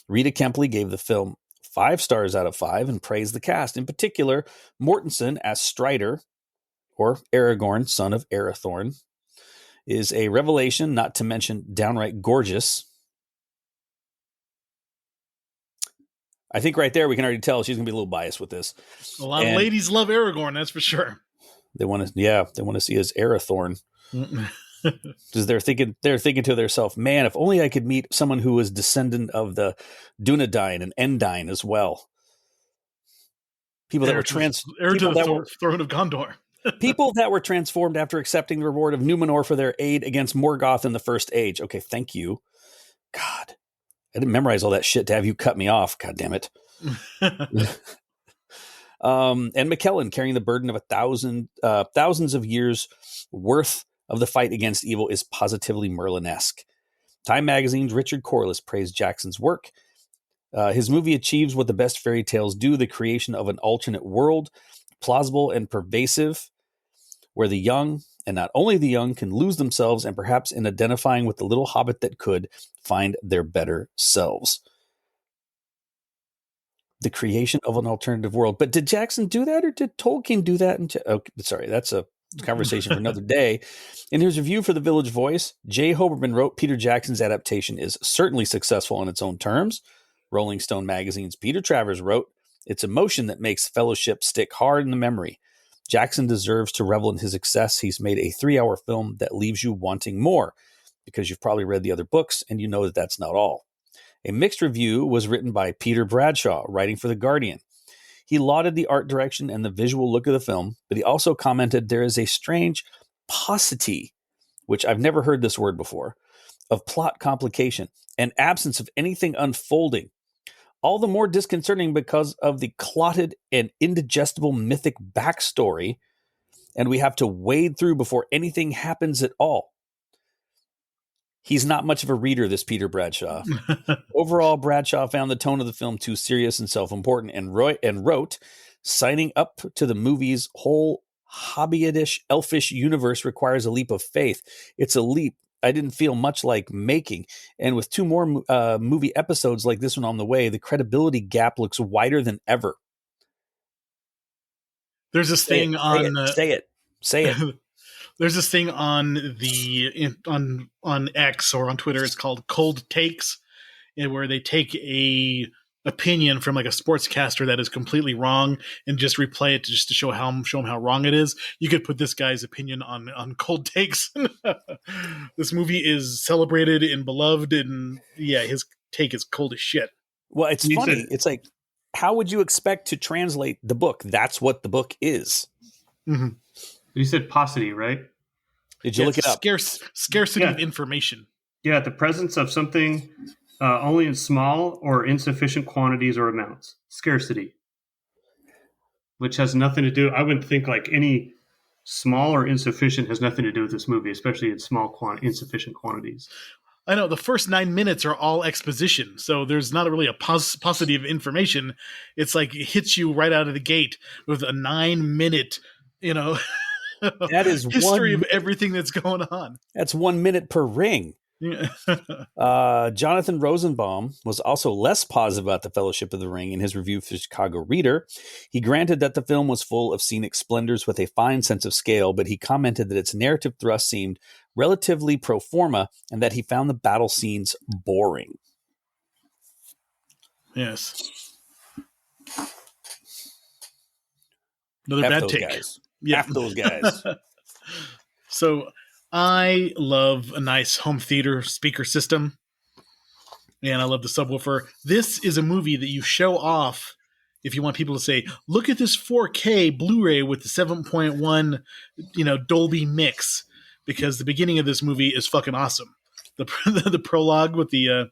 Rita Kempley gave the film 5 stars out of 5 and praised the cast. In particular, Mortensen as Strider, or Aragorn, son of Arathorn, is a revelation, not to mention downright gorgeous. I think right there we can already tell she's going to be a little biased with this. A lot of ladies love Aragorn, that's for sure. They want to see his Arathorn. Because they're thinking to themselves, man, if only I could meet someone who was descendant of the Dunedain and Endine as well. People that were throne of Gondor. People that were transformed after accepting the reward of Numenor for their aid against Morgoth in the First Age. Okay, thank you. God, I didn't memorize all that shit to have you cut me off. God damn it. And McKellen carrying the burden of thousands of years worth of the fight against evil is positively Merlin-esque. Time Magazine's Richard Corliss praised Jackson's work. His movie achieves what the best fairy tales do, the creation of an alternate world, plausible and pervasive, where the young, and not only the young, can lose themselves and perhaps in identifying with the little hobbit that could find their better selves. The creation of an alternative world. But did Jackson do that, or did Tolkien do that? Sorry, that's a conversation for another day. In his review for The Village Voice, Jay Hoberman wrote, Peter Jackson's adaptation is certainly successful on its own terms. Rolling Stone Magazine's Peter Travers wrote, it's emotion that makes Fellowship stick hard in the memory. Jackson deserves to revel in his success. He's made a 3-hour film that leaves you wanting more, because you've probably read the other books and you know that that's not all. A mixed review was written by Peter Bradshaw, writing for The Guardian. He lauded the art direction and the visual look of the film, but he also commented there is a strange paucity, which I've never heard this word before, of plot complication and absence of anything unfolding. All the more disconcerting because of the clotted and indigestible mythic backstory, and we have to wade through before anything happens at all. He's not much of a reader, this Peter Bradshaw. Overall, Bradshaw found the tone of the film too serious and self-important, and wrote, signing up to the movie's whole hobbyish, elfish universe requires a leap of faith. It's a leap I didn't feel much like making. And with 2 more movie episodes like this one on the way, the credibility gap looks wider than ever. There's this thing on... Say it. There's this thing on on X or on Twitter. It's called Cold Takes, where they take a opinion from like a sportscaster that is completely wrong and just replay it to show him how wrong it is. You could put this guy's opinion on Cold Takes. This movie is celebrated and beloved, and yeah, his take is cold as shit. Well, it's funny. It's like, how would you expect to translate the book? That's what the book is. Mm-hmm. You said paucity, right? Did you look it up? Scarcity of information. Yeah, the presence of something only in small or insufficient quantities or amounts. Scarcity. Which has nothing to do... I wouldn't think like any small or insufficient has nothing to do with this movie, especially in small, insufficient quantities. I know, the first 9 minutes are all exposition, so there's not really a paucity of information. It's like it hits you right out of the gate with a 9-minute, that is history of everything that's going on. That's 1 minute per ring. Jonathan Rosenbaum was also less positive about the Fellowship of the Ring in his review for Chicago Reader. He granted that the film was full of scenic splendors with a fine sense of scale, but he commented that its narrative thrust seemed relatively pro forma, and that he found the battle scenes boring. Yes. Another F bad those take. guys. Yeah. F those guys. So I love a nice home theater speaker system, and I love the subwoofer. This is a movie that you show off if you want people to say, look at this 4K Blu-ray with the 7.1, Dolby mix, because the beginning of this movie is fucking awesome. The prologue with the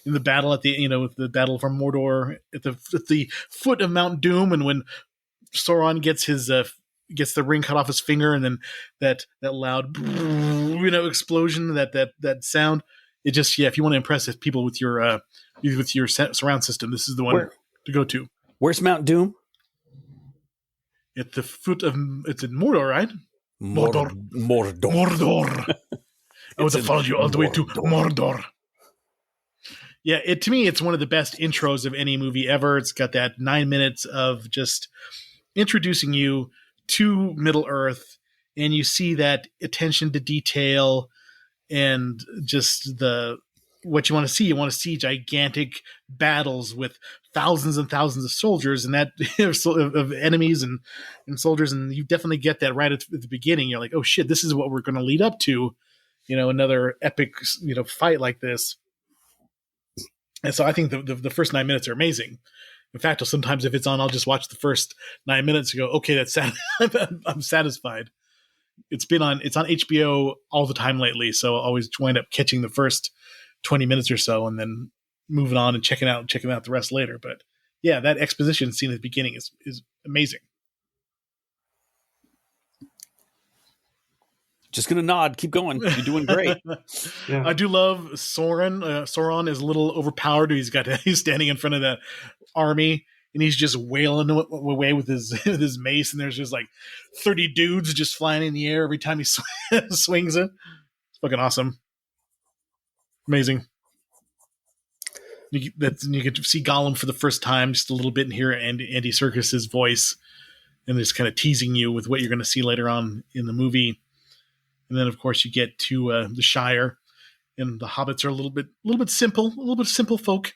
in the battle at the with the battle from Mordor at the foot of Mount Doom, and when Sauron gets the ring cut off his finger, and then that loud explosion, that sound. It just, if you want to impress people with your surround system, this is the one to go to. Where's Mount Doom? At the foot of it's in Mordor, right? Mordor. I would have followed you all the way to Mordor. Yeah, to me, it's one of the best intros of any movie ever. It's got that 9 minutes of just introducing you to Middle Earth, and you see that attention to detail and just what you want to see. You want to see gigantic battles with thousands and thousands of soldiers, and that of enemies and soldiers, and you definitely get that right at the beginning. You're like, oh shit, this is what we're going to lead up to, another epic fight like this. And so I think the first 9 minutes are amazing. In fact, sometimes if it's on, I'll just watch the first 9 minutes and go, okay, that's sad. I'm satisfied. It's on HBO all the time lately, so I always wind up catching the first 20 minutes or so and then moving on and checking out the rest later. But yeah, that exposition scene at the beginning is amazing. Just gonna nod. Keep going. You're doing great. Yeah. I do love Sauron. Sauron is a little overpowered. He's standing in front of the army, and he's just wailing away with his mace, and there's just like 30 dudes just flying in the air every time he swings it. It's fucking awesome. Amazing. You get to see Gollum for the first time just a little bit and hear Andy Serkis's voice, and just kind of teasing you with what you're going to see later on in the movie. And then, of course, you get to the Shire, and the hobbits are a little bit simple folk.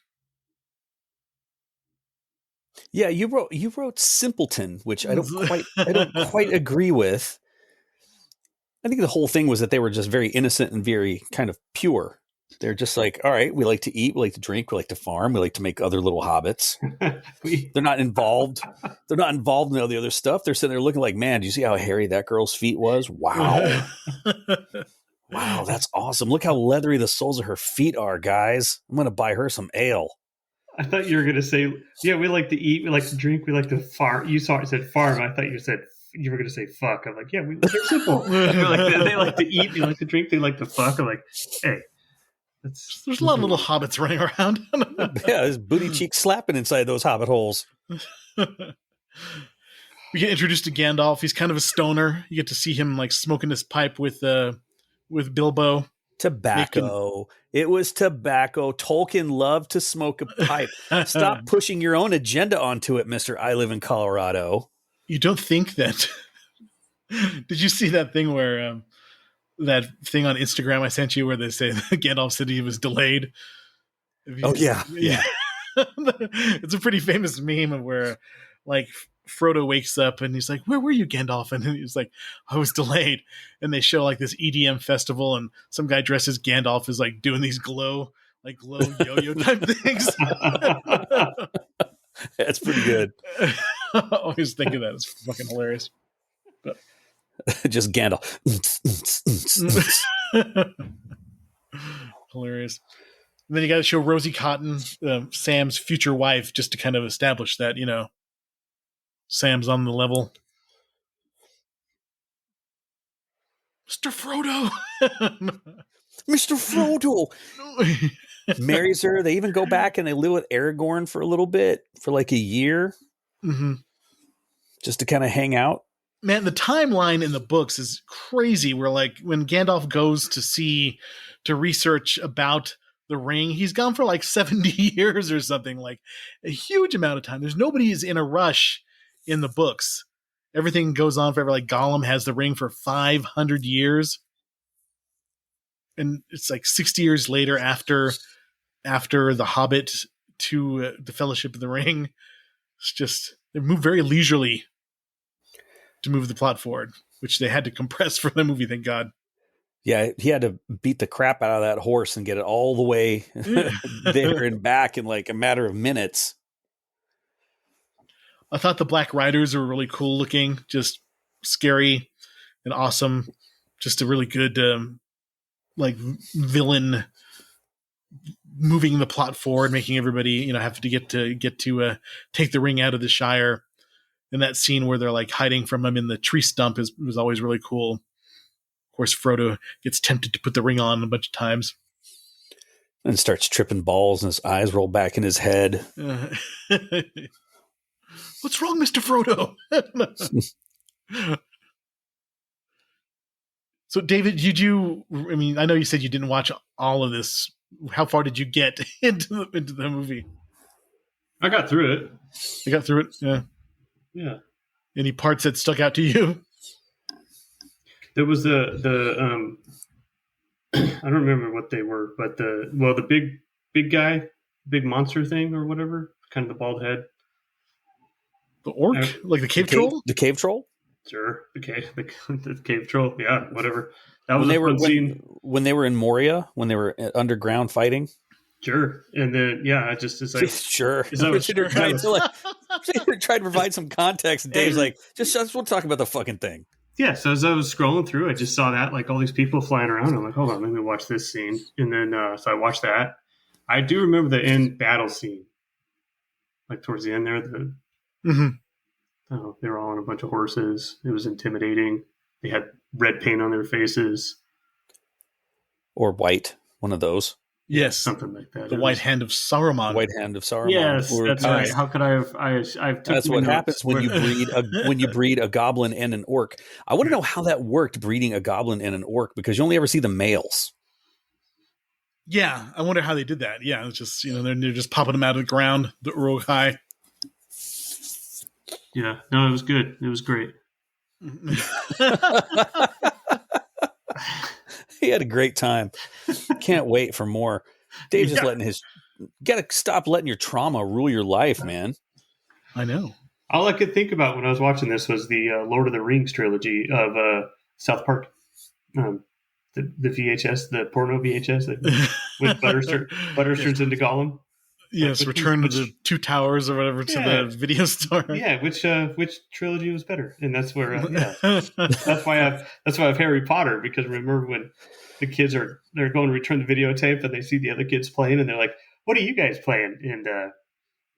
Yeah, you wrote simpleton, which I don't quite agree with. I think the whole thing was that they were just very innocent and very kind of pure. They're just like, all right, we like to eat, we like to drink, we like to farm, we like to make other little hobbits. They're not involved. They're not involved in all the other stuff. They're sitting there looking like, man, do you see how hairy that girl's feet was? Wow. Wow, that's awesome. Look how leathery the soles of her feet are, guys. I'm going to buy her some ale. I thought you were going to say, yeah, we like to eat, we like to drink, we like to farm. You said farm. I thought you were going to say fuck. I'm like, yeah, they're simple. They like to eat, they like to drink, they like to fuck. I'm like, hey. There's a lot of little hobbits running around. Yeah, there's booty cheeks slapping inside those hobbit holes. We get introduced to Gandalf. He's kind of a stoner. You get to see him like smoking his pipe with Bilbo. Tobacco. It was tobacco. Tolkien loved to smoke a pipe. Stop pushing your own agenda onto it, Mr. I live in Colorado. You don't think that? Did you see that thing where that thing on Instagram I sent you where they say Gandalf said he was delayed? Yeah. It's a pretty famous meme of where like Frodo wakes up and he's like, where were you, Gandalf? And he's like, I was delayed. And they show like this EDM festival, and some guy dressed as Gandalf is like doing these glow yo-yo type things. That's pretty good. I always think of that. It's fucking hilarious. But just Gandalf. Hilarious. And then you got to show Rosie Cotton, Sam's future wife, just to kind of establish that, Sam's on the level. Mr. Frodo. Mr. Frodo. Marries her. They even go back and they live with Aragorn for a little bit, for like a year. Mm-hmm. Just to kind of hang out. Man, the timeline in the books is crazy. Where like when Gandalf goes to research about the ring, he's gone for like 70 years or something, like a huge amount of time. There's nobody is in a rush in the books. Everything goes on forever. Like Gollum has the ring for 500 years. and it's like 60 years later after The Hobbit to the Fellowship of the Ring. It's just they move very leisurely to move the plot forward, which they had to compress for the movie. Thank God. Yeah, he had to beat the crap out of that horse and get it all the way there and back in like a matter of minutes. I thought the Black Riders were really cool looking, just scary and awesome. Just a really good like villain moving the plot forward, making everybody have to get to take the ring out of the Shire. And that scene where they're like hiding from him in the tree stump was always really cool. Of course, Frodo gets tempted to put the ring on a bunch of times. And starts tripping balls and his eyes roll back in his head. What's wrong, Mr. Frodo? So, David, I know you said you didn't watch all of this. How far did you get into the movie? I got through it. You got through it? Yeah. Yeah. Any parts that stuck out to you? There was the I don't remember what they were, but the big guy, big monster thing or whatever, kind of the bald head. The orc? Like the cave troll? The cave troll? Sure. The cave troll. Yeah, whatever. That was a fun scene. When they were in Moria, when they were underground fighting. Sure. And then, yeah, it's like... Sure. Is that trying to provide some context. And Dave's like, we'll talk about the fucking thing. Yeah, so as I was scrolling through, I just saw that, like, all these people flying around. I'm like, hold on, let me watch this scene. And then, so I watched that. I do remember the end battle scene. Like, towards the end there, they were all on a bunch of horses. It was intimidating. They had red paint on their faces. Or white, one of those. Yes, something like that. The White Hand of Saruman. White Hand of Saruman. Yes, that's right. How could I have? That's what happens when you breed a goblin and an orc. I want to know how that worked, breeding a goblin and an orc, because you only ever see the males. Yeah, I wonder how they did that. Yeah, it's just they're just popping them out of the ground, the Uruk-hai. Yeah, no, it was good. It was great. He had a great time. Can't wait for more. Dave's just gotta stop letting your trauma rule your life, man. I know. All I could think about when I was watching this was the Lord of the Rings trilogy of South Park. The VHS, the porno VHS with Butter turns into Gollum. Yes, Return to the Two Towers or whatever to the video store. Yeah, which trilogy was better? And that's where that's why I have Harry Potter, because remember when the kids they're going to return the videotape and they see the other kids playing and they're like, "What are you guys playing?" And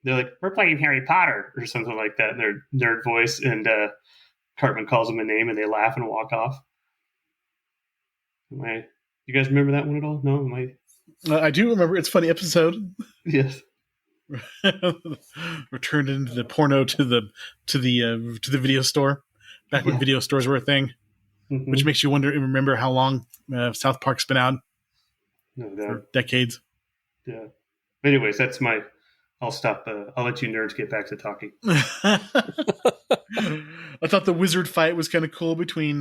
they're like, "We're playing Harry Potter" or something like that in their nerd voice. And Cartman calls them a name and they laugh and walk off. You guys remember that one at all? No, I do remember. It's a funny episode. Yes. Returned into the porno to the video store back when video stores were a thing, which makes you remember how long South Park's been out. No doubt. For decades. Yeah. Anyways, that's I'll stop. I'll let you nerds get back to talking. I thought the wizard fight was kind of cool between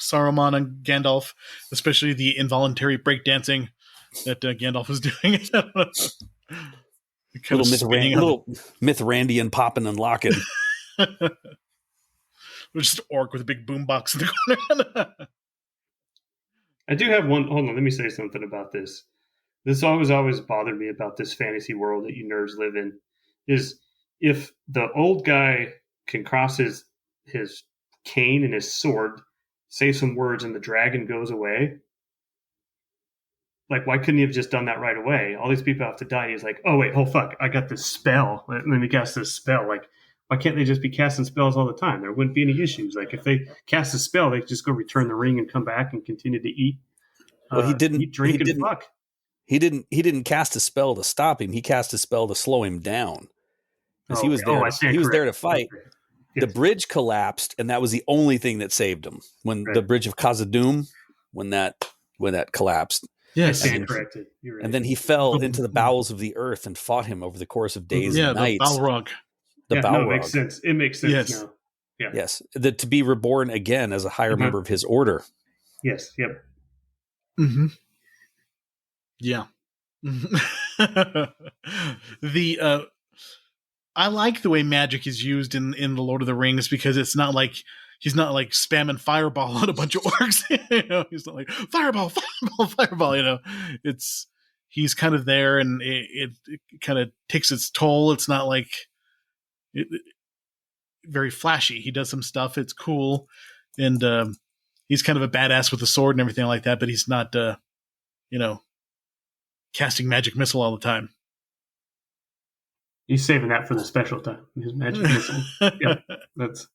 Saruman and Gandalf, especially the involuntary breakdancing that Gandalf was doing. Little Mythrandian popping and locking. Just an orc with a big boombox in the corner. I do have one. Hold on, let me say something about this. This always bothered me about this fantasy world that you nerds live in. Is if the old guy can cross his cane and his sword, say some words, and the dragon goes away. Like, why couldn't he have just done that right away? All these people have to die. He's like, oh, wait, oh, fuck, I got this spell. Let me cast this spell. Like, why can't they just be casting spells all the time? There wouldn't be any issues. Like, if they cast a spell, they could just go return the ring and come back and continue to eat. Well, he didn't. Eat, drink, and fuck. He didn't cast a spell to stop him. He cast a spell to slow him down. Because he was there. He was there to fight. Okay. Yes. The bridge collapsed, and that was the only thing that saved him. When the bridge of Khazad-dûm, when that collapsed. Yes, corrected. Right. And then he fell into the bowels of the earth and fought him over the course of days and nights. The Balrog. Balrog. It makes sense. It makes sense now. Yeah. Yes. To be reborn again as a higher member of his order. Yes. Yep. Mm-hmm. Yeah. The I like the way magic is used in the Lord of the Rings, because it's not like he's not like spamming fireball on a bunch of orcs. He's not like fireball, fireball, fireball. It's he's kind of there, and it kind of takes its toll. It's not like very flashy. He does some stuff. It's cool, and he's kind of a badass with a sword and everything like that. But he's not, casting magic missile all the time. He's saving that for the special time. His magic missile. Yep, that's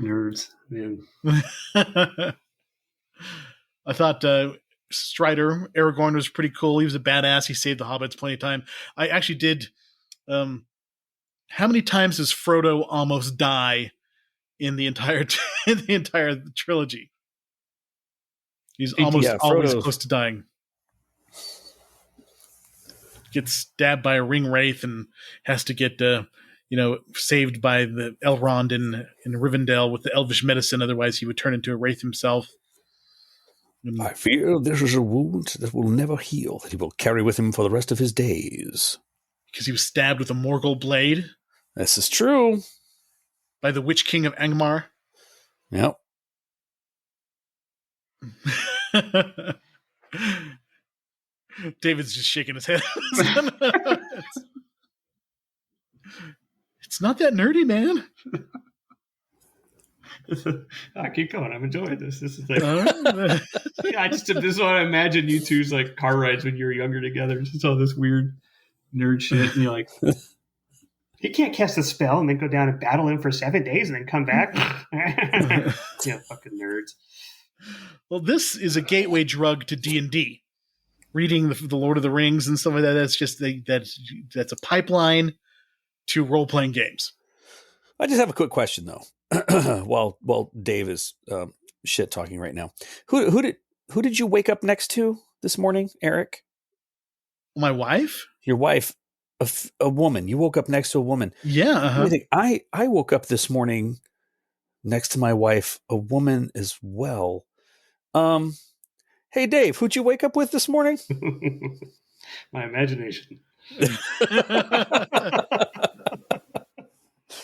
nerds, man. I thought Strider Aragorn was pretty cool. He was a badass. He saved the hobbits plenty of time. I actually did. How many times does Frodo almost die in the entire trilogy? He's almost always close to dying. Gets stabbed by a ring wraith and has to get saved by the Elrond in Rivendell with the elvish medicine. Otherwise, he would turn into a wraith himself. I fear this is a wound that will never heal, that he will carry with him for the rest of his days. Because he was stabbed with a Morgul blade. This is true. By the Witch King of Angmar. Yep. David's just shaking his head. It's not that nerdy, man. Keep going. I'm enjoying this. This is like, this is what I imagine you two's like car rides when you were younger together. Just all this weird nerd shit, and you're like, you can't cast a spell and then go down and battle him for 7 days and then come back. Fucking nerds. Well, this is a gateway drug to D&D. Reading the Lord of the Rings and stuff like that. That's just that's a pipeline to role playing games. I just have a quick question though. while Dave is shit talking right now, who did you wake up next to this morning, Eric? My wife. Your wife, a woman. You woke up next to a woman. Yeah. Uh-huh. I woke up this morning next to my wife, a woman as well. Hey, Dave, who'd you wake up with this morning? My imagination.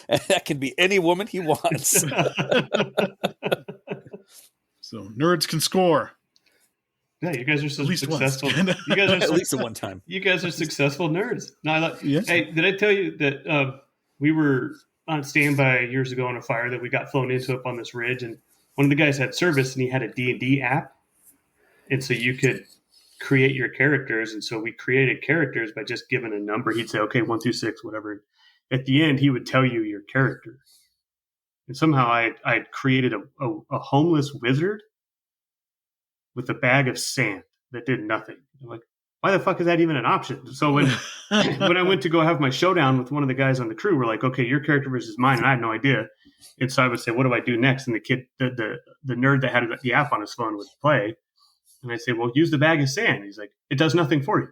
That can be any woman he wants. So nerds can score. Yeah, you guys are so successful. You guys are at least at one time. You guys are successful nerds. No, yes. Hey, did I tell you that we were on standby years ago on a fire that we got flown into up on this ridge, and one of the guys had service and he had a D&D app. And so you could create your characters. And so we created characters by just giving a number. He'd say, okay, 1 through 6, whatever. At the end, he would tell you your character. And somehow I created a homeless wizard with a bag of sand that did nothing. I'm like, why the fuck is that even an option? So when I went to go have my showdown with one of the guys on the crew, we're like, okay, your character versus mine. And I had no idea. And so I would say, what do I do next? And the kid, the nerd that had the app on his phone would play. And I say, well, use the bag of sand. He's like, it does nothing for you.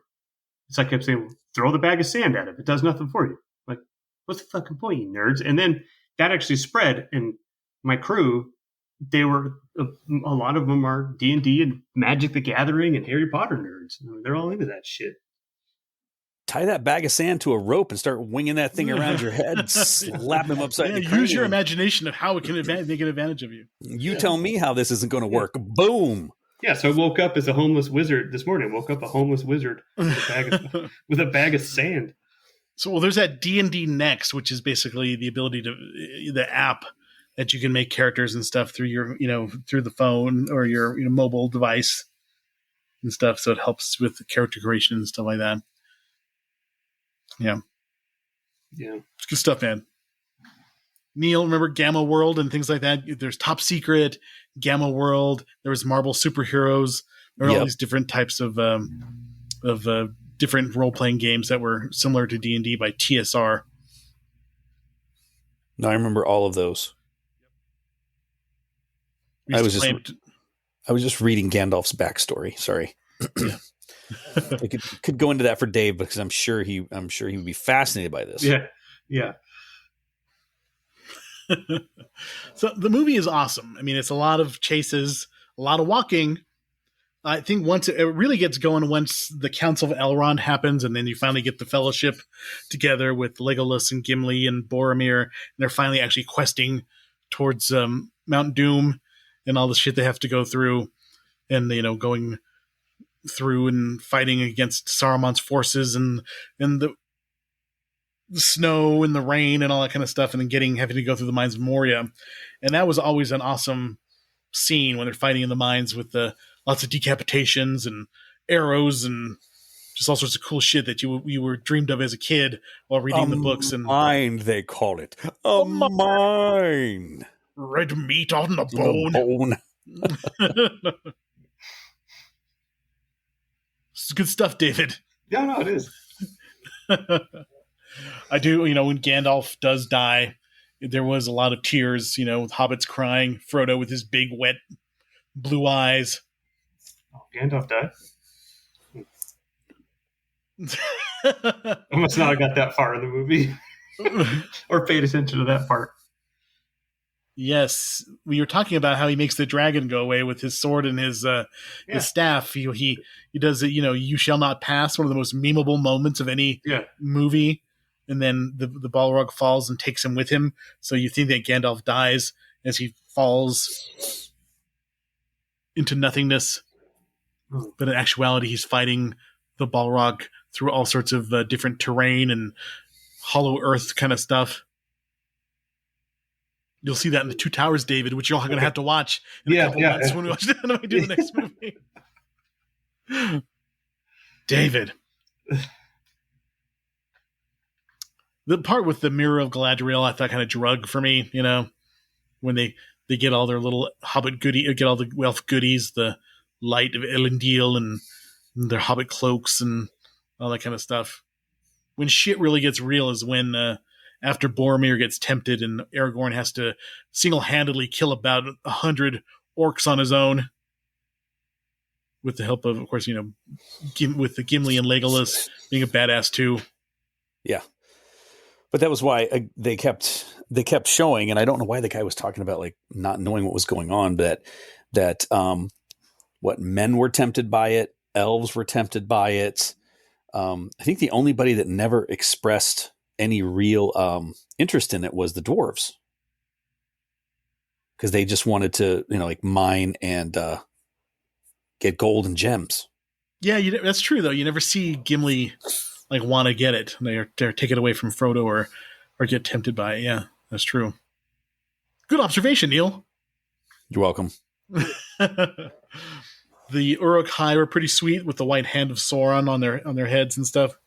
So I kept saying, throw the bag of sand at him. It does nothing for you. I'm like, what's the fucking point, you nerds? And then that actually spread. And my crew, they were, a lot of them are D&D and Magic the Gathering and Harry Potter nerds. I mean, they're all into that shit. Tie that bag of sand to a rope and start winging that thing around your head and slap him upside the cranium. Use your imagination of how it can take advantage of you. You tell me how this isn't going to work. Boom. Yeah, so I woke up as a homeless wizard this morning. Woke up a homeless wizard with a bag of sand. So, well, there's that D&D Next, which is basically the ability the app that you can make characters and stuff through your, through the phone or your mobile device and stuff. So it helps with the character creation and stuff like that. Yeah. Yeah. It's good stuff, man. Neil, remember Gamma World and things like that? There's Top Secret, Gamma World. There was Marvel Superheroes. There were all these different types of different role-playing games that were similar to D&D by TSR. No, I remember all of those. I was just reading Gandalf's backstory. Sorry. I could go into that for Dave because I'm sure he would be fascinated by this. Yeah. Yeah. So the movie is awesome. I mean, it's a lot of chases, a lot of walking, I think once it really gets going, once the Council of Elrond happens, and then you finally get the Fellowship together with Legolas and Gimli and Boromir, and they're finally actually questing towards Mount Doom and all the shit they have to go through, and going through and fighting against Saruman's forces and the snow and the rain and all that kind of stuff, and then having to go through the mines of Moria, and that was always an awesome scene when they're fighting in the mines with the lots of decapitations and arrows and just all sorts of cool shit that you were dreamed of as a kid while reading the books. And mine, they call it a mine. Red meat on the bone. It's good stuff, David. Yeah, no, it is. I do, when Gandalf does die, there was a lot of tears, with hobbits crying, Frodo with his big, wet, blue eyes. Oh, Gandalf died? I must not have got that far in the movie. Or paid attention to that part. Yes, we were talking about how he makes the dragon go away with his sword and his staff. He does it. You shall not pass. One of the most memeable moments of any movie. And then the Balrog falls and takes him with him. So you think that Gandalf dies as he falls into nothingness, but in actuality, he's fighting the Balrog through all sorts of different terrain and hollow earth kind of stuff. You'll see that in the Two Towers, David, which you're all going to have to watch in a couple months when we watch when we do the next movie. David. The part with the Mirror of Galadriel, I thought kind of drug for me, when they get all their little hobbit get all the elf goodies, the light of Elendil and their hobbit cloaks and all that kind of stuff. When shit really gets real is when after Boromir gets tempted and Aragorn has to single-handedly kill about 100 orcs on his own with the help of course, with the Gimli and Legolas being a badass too. Yeah. But that was why they kept showing, and I don't know why the guy was talking about like not knowing what was going on, but that what men were tempted by it, elves were tempted by it. I think the only buddy that never expressed any real interest in it was the dwarves, because they just wanted to mine and get gold and gems. Yeah, that's true though. You never see Gimli want to get it. They're take it away from Frodo or get tempted by it. Yeah, that's true. Good observation, Neil. You're welcome. The Uruk-hai were pretty sweet with the white hand of Sauron on their heads and stuff.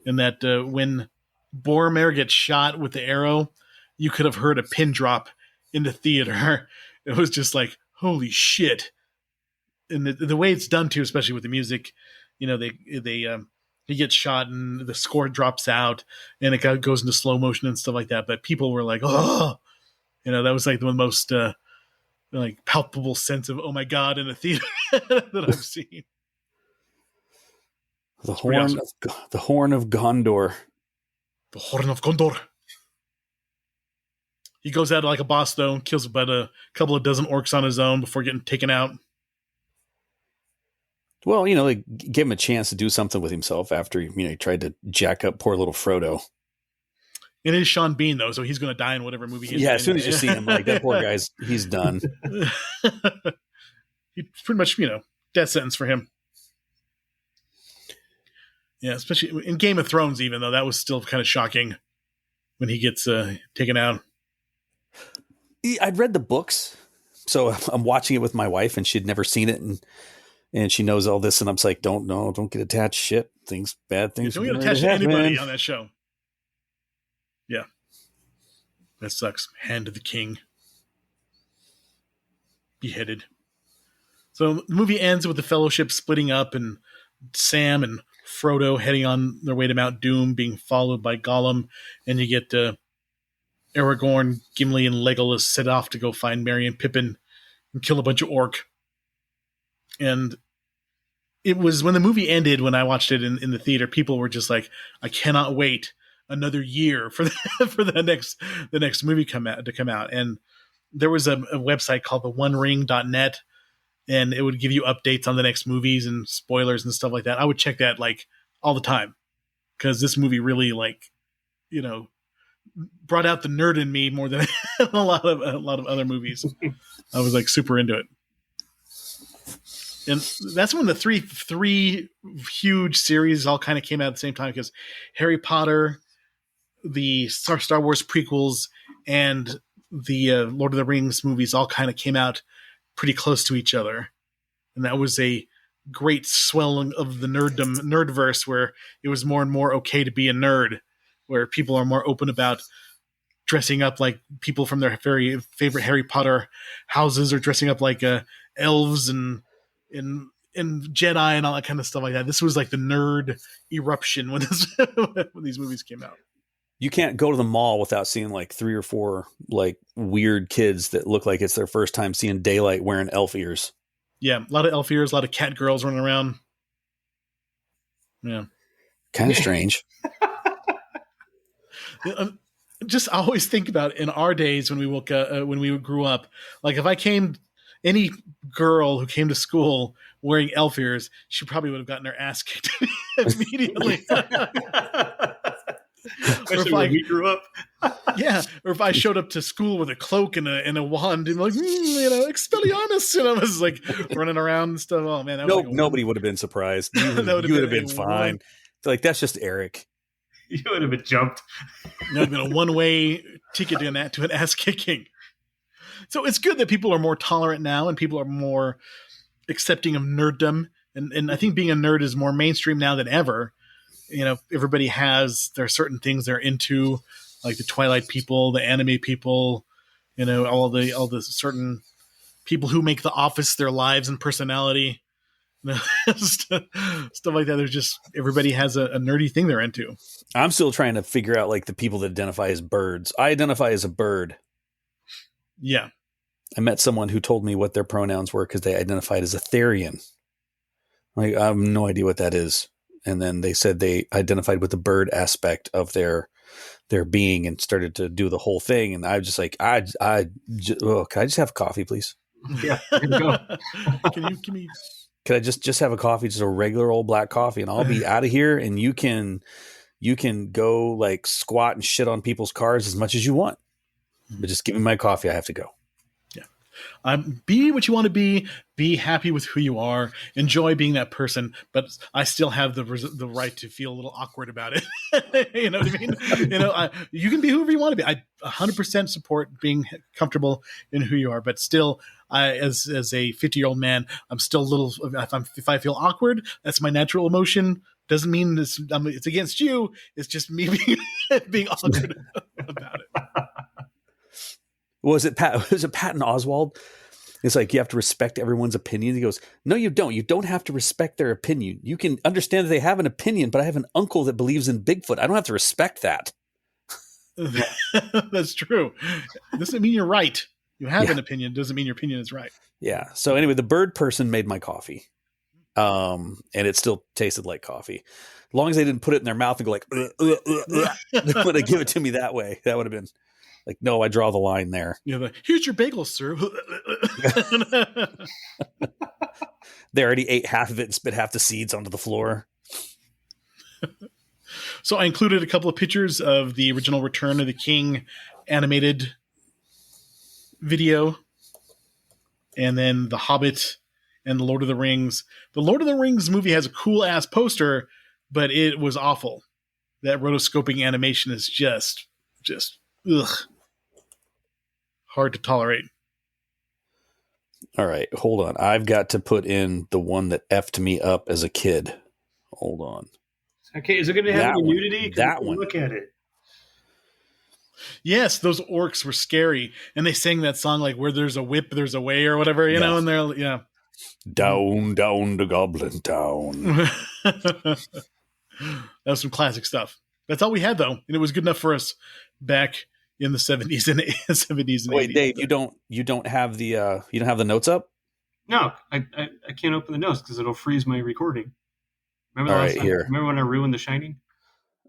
And that when Boromir gets shot with the arrow, you could have heard a pin drop in the theater. It was just like, holy shit. And the way it's done too, especially with the music, he gets shot and the score drops out and it goes into slow motion and stuff like that. But people were like, oh, that was like the most palpable sense of, oh my God, in a theater that I've seen. The horn of Gondor. The Horn of Gondor. He goes out like a boss though, kills about a couple of dozen orcs on his own before getting taken out. Well, they give him a chance to do something with himself after he tried to jack up poor little Frodo. It is Sean Bean though, so he's going to die in whatever movie he's in. Yeah, as soon as you see him, like that poor he's done. He's pretty much, death sentence for him. Yeah, especially in Game of Thrones, even though that was still kind of shocking when he gets taken out. I'd read the books, so I'm watching it with my wife, and she'd never seen it, and she knows all this, and I'm just like, don't get attached. Shit, bad things. Don't get attached to anybody on that show. Yeah, that sucks. Hand of the king, beheaded. So the movie ends with the Fellowship splitting up, and Sam and Frodo heading on their way to Mount Doom, being followed by Gollum, and you get Aragorn, Gimli, and Legolas set off to go find Merry and Pippin and kill a bunch of orc. And it was when the movie ended, when I watched it in the theater, people were just like, I cannot wait another year for the next movie to come out. And there was a website called the OneRing.net and it would give you updates on the next movies and spoilers and stuff like that. I would check that like all the time because this movie really like, you know, brought out the nerd in me more than a lot of other movies. I was like super into it. And that's when the three huge series all kind of came out at the same time, because Harry Potter, the Star Wars prequels, and the Lord of the Rings movies all kind of came out pretty close to each other. And that was a great swelling of the nerdverse, where it was more and more okay to be a nerd, where people are more open about dressing up like people from their very favorite Harry Potter houses, or dressing up like elves and Jedi and all that kind of stuff like that. This was like the nerd eruption when when these movies came out. You can't go to the mall without seeing like 3 or 4 like weird kids that look like it's their first time seeing daylight wearing elf ears. Yeah, a lot of elf ears, a lot of cat girls running around. Yeah, kind of strange. Just I always think about in our days when we grew up, like if I came, any girl who came to school wearing elf ears, she probably would have gotten her ass kicked immediately. Especially when we grew up. Yeah, or if I showed up to school with a cloak and a wand and like, Expelliarmus, and I was like running around and stuff. Oh man, nobody would have been surprised. You would have been fine. Like, that's just Eric. You would have been jumped. That would have been a one-way ticket to an ass kicking. So it's good that people are more tolerant now and people are more accepting of nerddom. And I think being a nerd is more mainstream now than ever. Everybody has their certain things they're into, like the Twilight people, the anime people, all the certain people who make The Office their lives and personality. Stuff like that. There's just, everybody has a nerdy thing they're into. I'm still trying to figure out like the people that identify as birds. I identify as a bird. Yeah. I met someone who told me what their pronouns were because they identified as a Therian. Like, I have no idea what that is. And then they said they identified with the bird aspect of their being and started to do the whole thing. And I was just like, can I just have coffee, please? Yeah. Here we go. Can you Could I just have a coffee, just a regular old black coffee, and I'll be out of here, and you can go like squat and shit on people's cars as much as you want. But just give me my coffee. I have to go. Yeah. Be what you want to be. Be happy with who you are. Enjoy being that person. But I still have the right to feel a little awkward about it. You know what I mean? You can be whoever you want to be. I 100% support being comfortable in who you are. But still, as a 50-year-old man, I'm still a little. If I feel awkward, that's my natural emotion. Doesn't mean it's against you. It's just me being awkward about it. Was it Patton Oswalt? It's like, you have to respect everyone's opinion. He goes, no, you don't. You don't have to respect their opinion. You can understand that they have an opinion, but I have an uncle that believes in Bigfoot. I don't have to respect that. That's true. It doesn't mean you're right. You have an opinion. Doesn't mean your opinion is right. Yeah. So anyway, the bird person made my coffee. And it still tasted like coffee. As long as they didn't put it in their mouth and go like, when they give it to me that way, that would have been like, no, I draw the line there. Yeah, here's your bagel, sir. They already ate half of it and spit half the seeds onto the floor. So I included a couple of pictures of the original Return of the King animated video, and then The Hobbit and The Lord of the Rings. The Lord of the Rings movie has a cool ass poster, but it was awful. That rotoscoping animation is just ugh. Hard to tolerate. All right, hold on. I've got to put in the one that effed me up as a kid. Hold on. Okay, is it going to have any nudity? That one. Look at it. Yes, those orcs were scary, and they sang that song like "Where there's a whip, there's a way" or whatever, you know. And they're down to Goblin Town. That was some classic stuff. That's all we had, though, and it was good enough for us back in the 70s and 80s. Wait, Dave, you don't have the notes up? No, I can't open the notes because it'll freeze my recording. Remember the last time? Here. Remember when I ruined The Shining?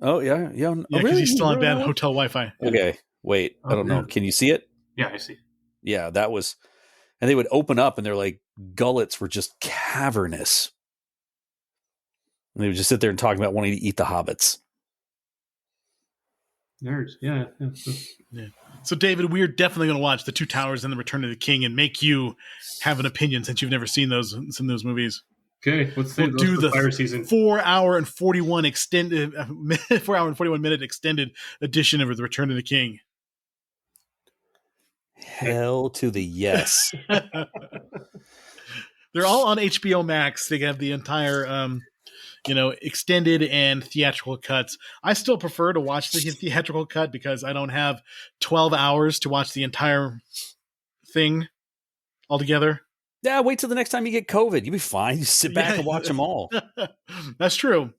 Oh yeah. Yeah, because he's still on bad hotel Wi-Fi. Okay, wait, I don't know. Can you see it? Yeah, I see. Yeah, that was, and they would open up and they're like gullets were just cavernous. And they would just sit there and talk about wanting to eat the hobbits. Nerds, yeah. So, David, we're definitely going to watch The Two Towers and The Return of the King and make you have an opinion since you've never seen those movies. Okay, We'll do the fire season 4 hour and 41 extended 4 hour and 41 minute extended edition of The Return of the King. Hell to the yes. They're all on HBO Max. They have the entire extended and theatrical cuts. I still prefer to watch the theatrical cut because I don't have 12 hours to watch the entire thing altogether. Yeah, wait till the next time you get COVID. You'll be fine. You sit back and watch them all. That's true.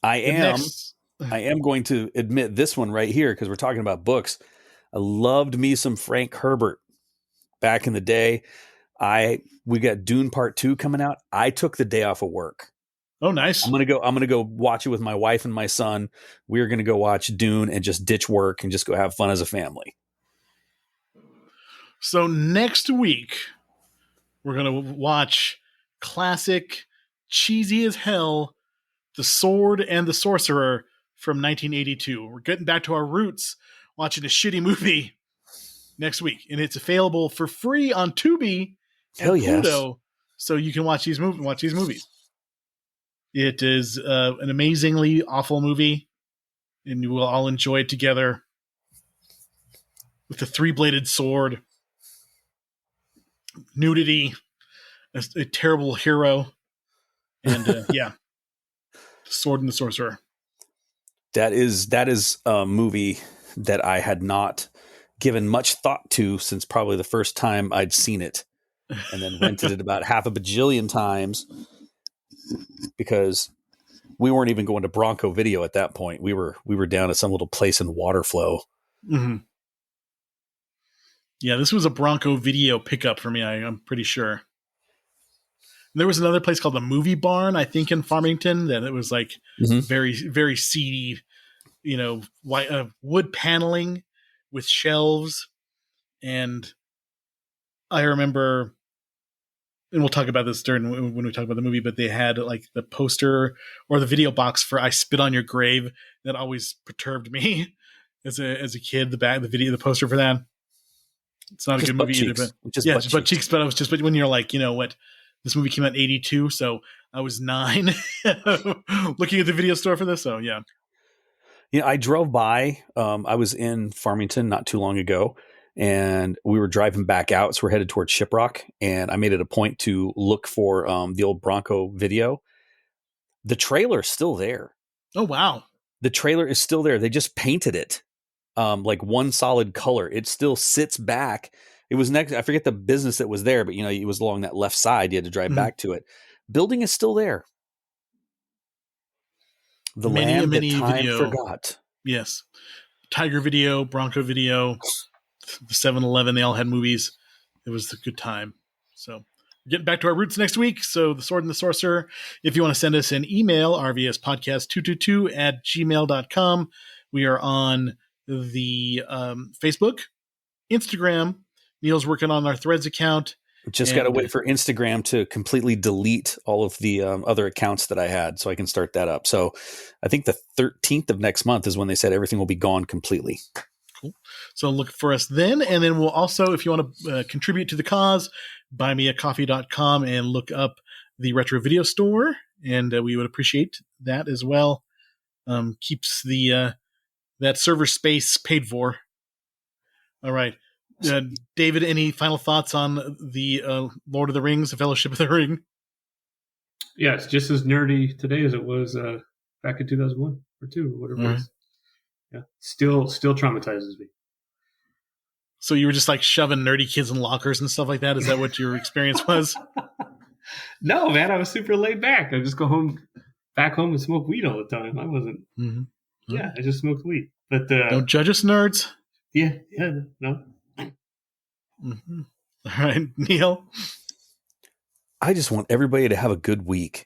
I am going to admit this one right here because we're talking about books. I loved me some Frank Herbert back in the day. We got Dune Part 2 coming out. I took the day off of work. Oh, nice. I'm gonna go watch it with my wife and my son. We're gonna go watch Dune and just ditch work and just go have fun as a family. So next week, we're going to watch classic, cheesy as hell, The Sword and the Sorcerer from 1982. We're getting back to our roots, watching a shitty movie next week. And it's available for free on Tubi and Pluto, so you can watch these movies. It is an amazingly awful movie, and you will all enjoy it together with the three-bladed sword, nudity, a terrible hero, and The Sword and the Sorcerer. That is a movie that I had not given much thought to since probably the first time I'd seen it, and then rented it about half a bajillion times because we weren't even going to Bronco Video at that point. We were down at some little place in Waterflow. Mm-hmm. Yeah, this was a Bronco Video pickup for me, I'm pretty sure. And there was another place called the Movie Barn, I think, in Farmington, that it was like very, very seedy, white wood paneling with shelves. And I remember, and we'll talk about this when we talk about the movie, but they had like the poster or the video box for "I Spit on Your Grave" that always perturbed me as a kid. The poster for that. It's not a good movie either, but just butt cheeks. But I was but when you're like, what, this movie came out in 82, so I was 9 looking at the video store for this. So yeah. I drove by. I was in Farmington not too long ago, and we were driving back out. So we're headed towards Shiprock, and I made it a point to look for the old Bronco Video. The trailer's still there. Oh, wow. The trailer is still there. They just painted it like one solid color. It still sits back. It was next. I forget the business that was there, but it was along that left side. You had to drive back to it. Building is still there. The land that time forgot. Yes. Tiger Video, Bronco Video, the 7-Eleven, they all had movies. It was a good time. So getting back to our roots next week. So The Sword and the Sorcerer. If you want to send us an email, rvspodcast222@gmail.com. We are on the Facebook, Instagram. Neil's working on our Threads account. Just got to wait for Instagram to completely delete all of the other accounts that I had so I can start that up. So I think the 13th of next month is when they said everything will be gone completely. Cool. So look for us then. And then we'll also, if you want to contribute to the cause, buymeacoffee.com and look up the Retro Video Store. And we would appreciate that as well. Keeps that server space paid for. All right. David, any final thoughts on the Lord of the Rings, The Fellowship of the Ring? Yeah, it's just as nerdy today as it was back in 2001 or 2 or whatever it was. Yeah, still traumatizes me. So you were just like shoving nerdy kids in lockers and stuff like that? Is that what your experience was? No, man, I was super laid back. I just go back home and smoke weed all the time. I wasn't. Mm-hmm. Yeah, I just smoked weed. But don't judge us, nerds. Yeah, no. Mm-hmm. All right, Neil. I just want everybody to have a good week.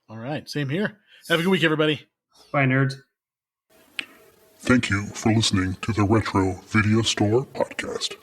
All right, same here. Have a good week, everybody. Bye, nerds. Thank you for listening to the Retro Video Store Podcast.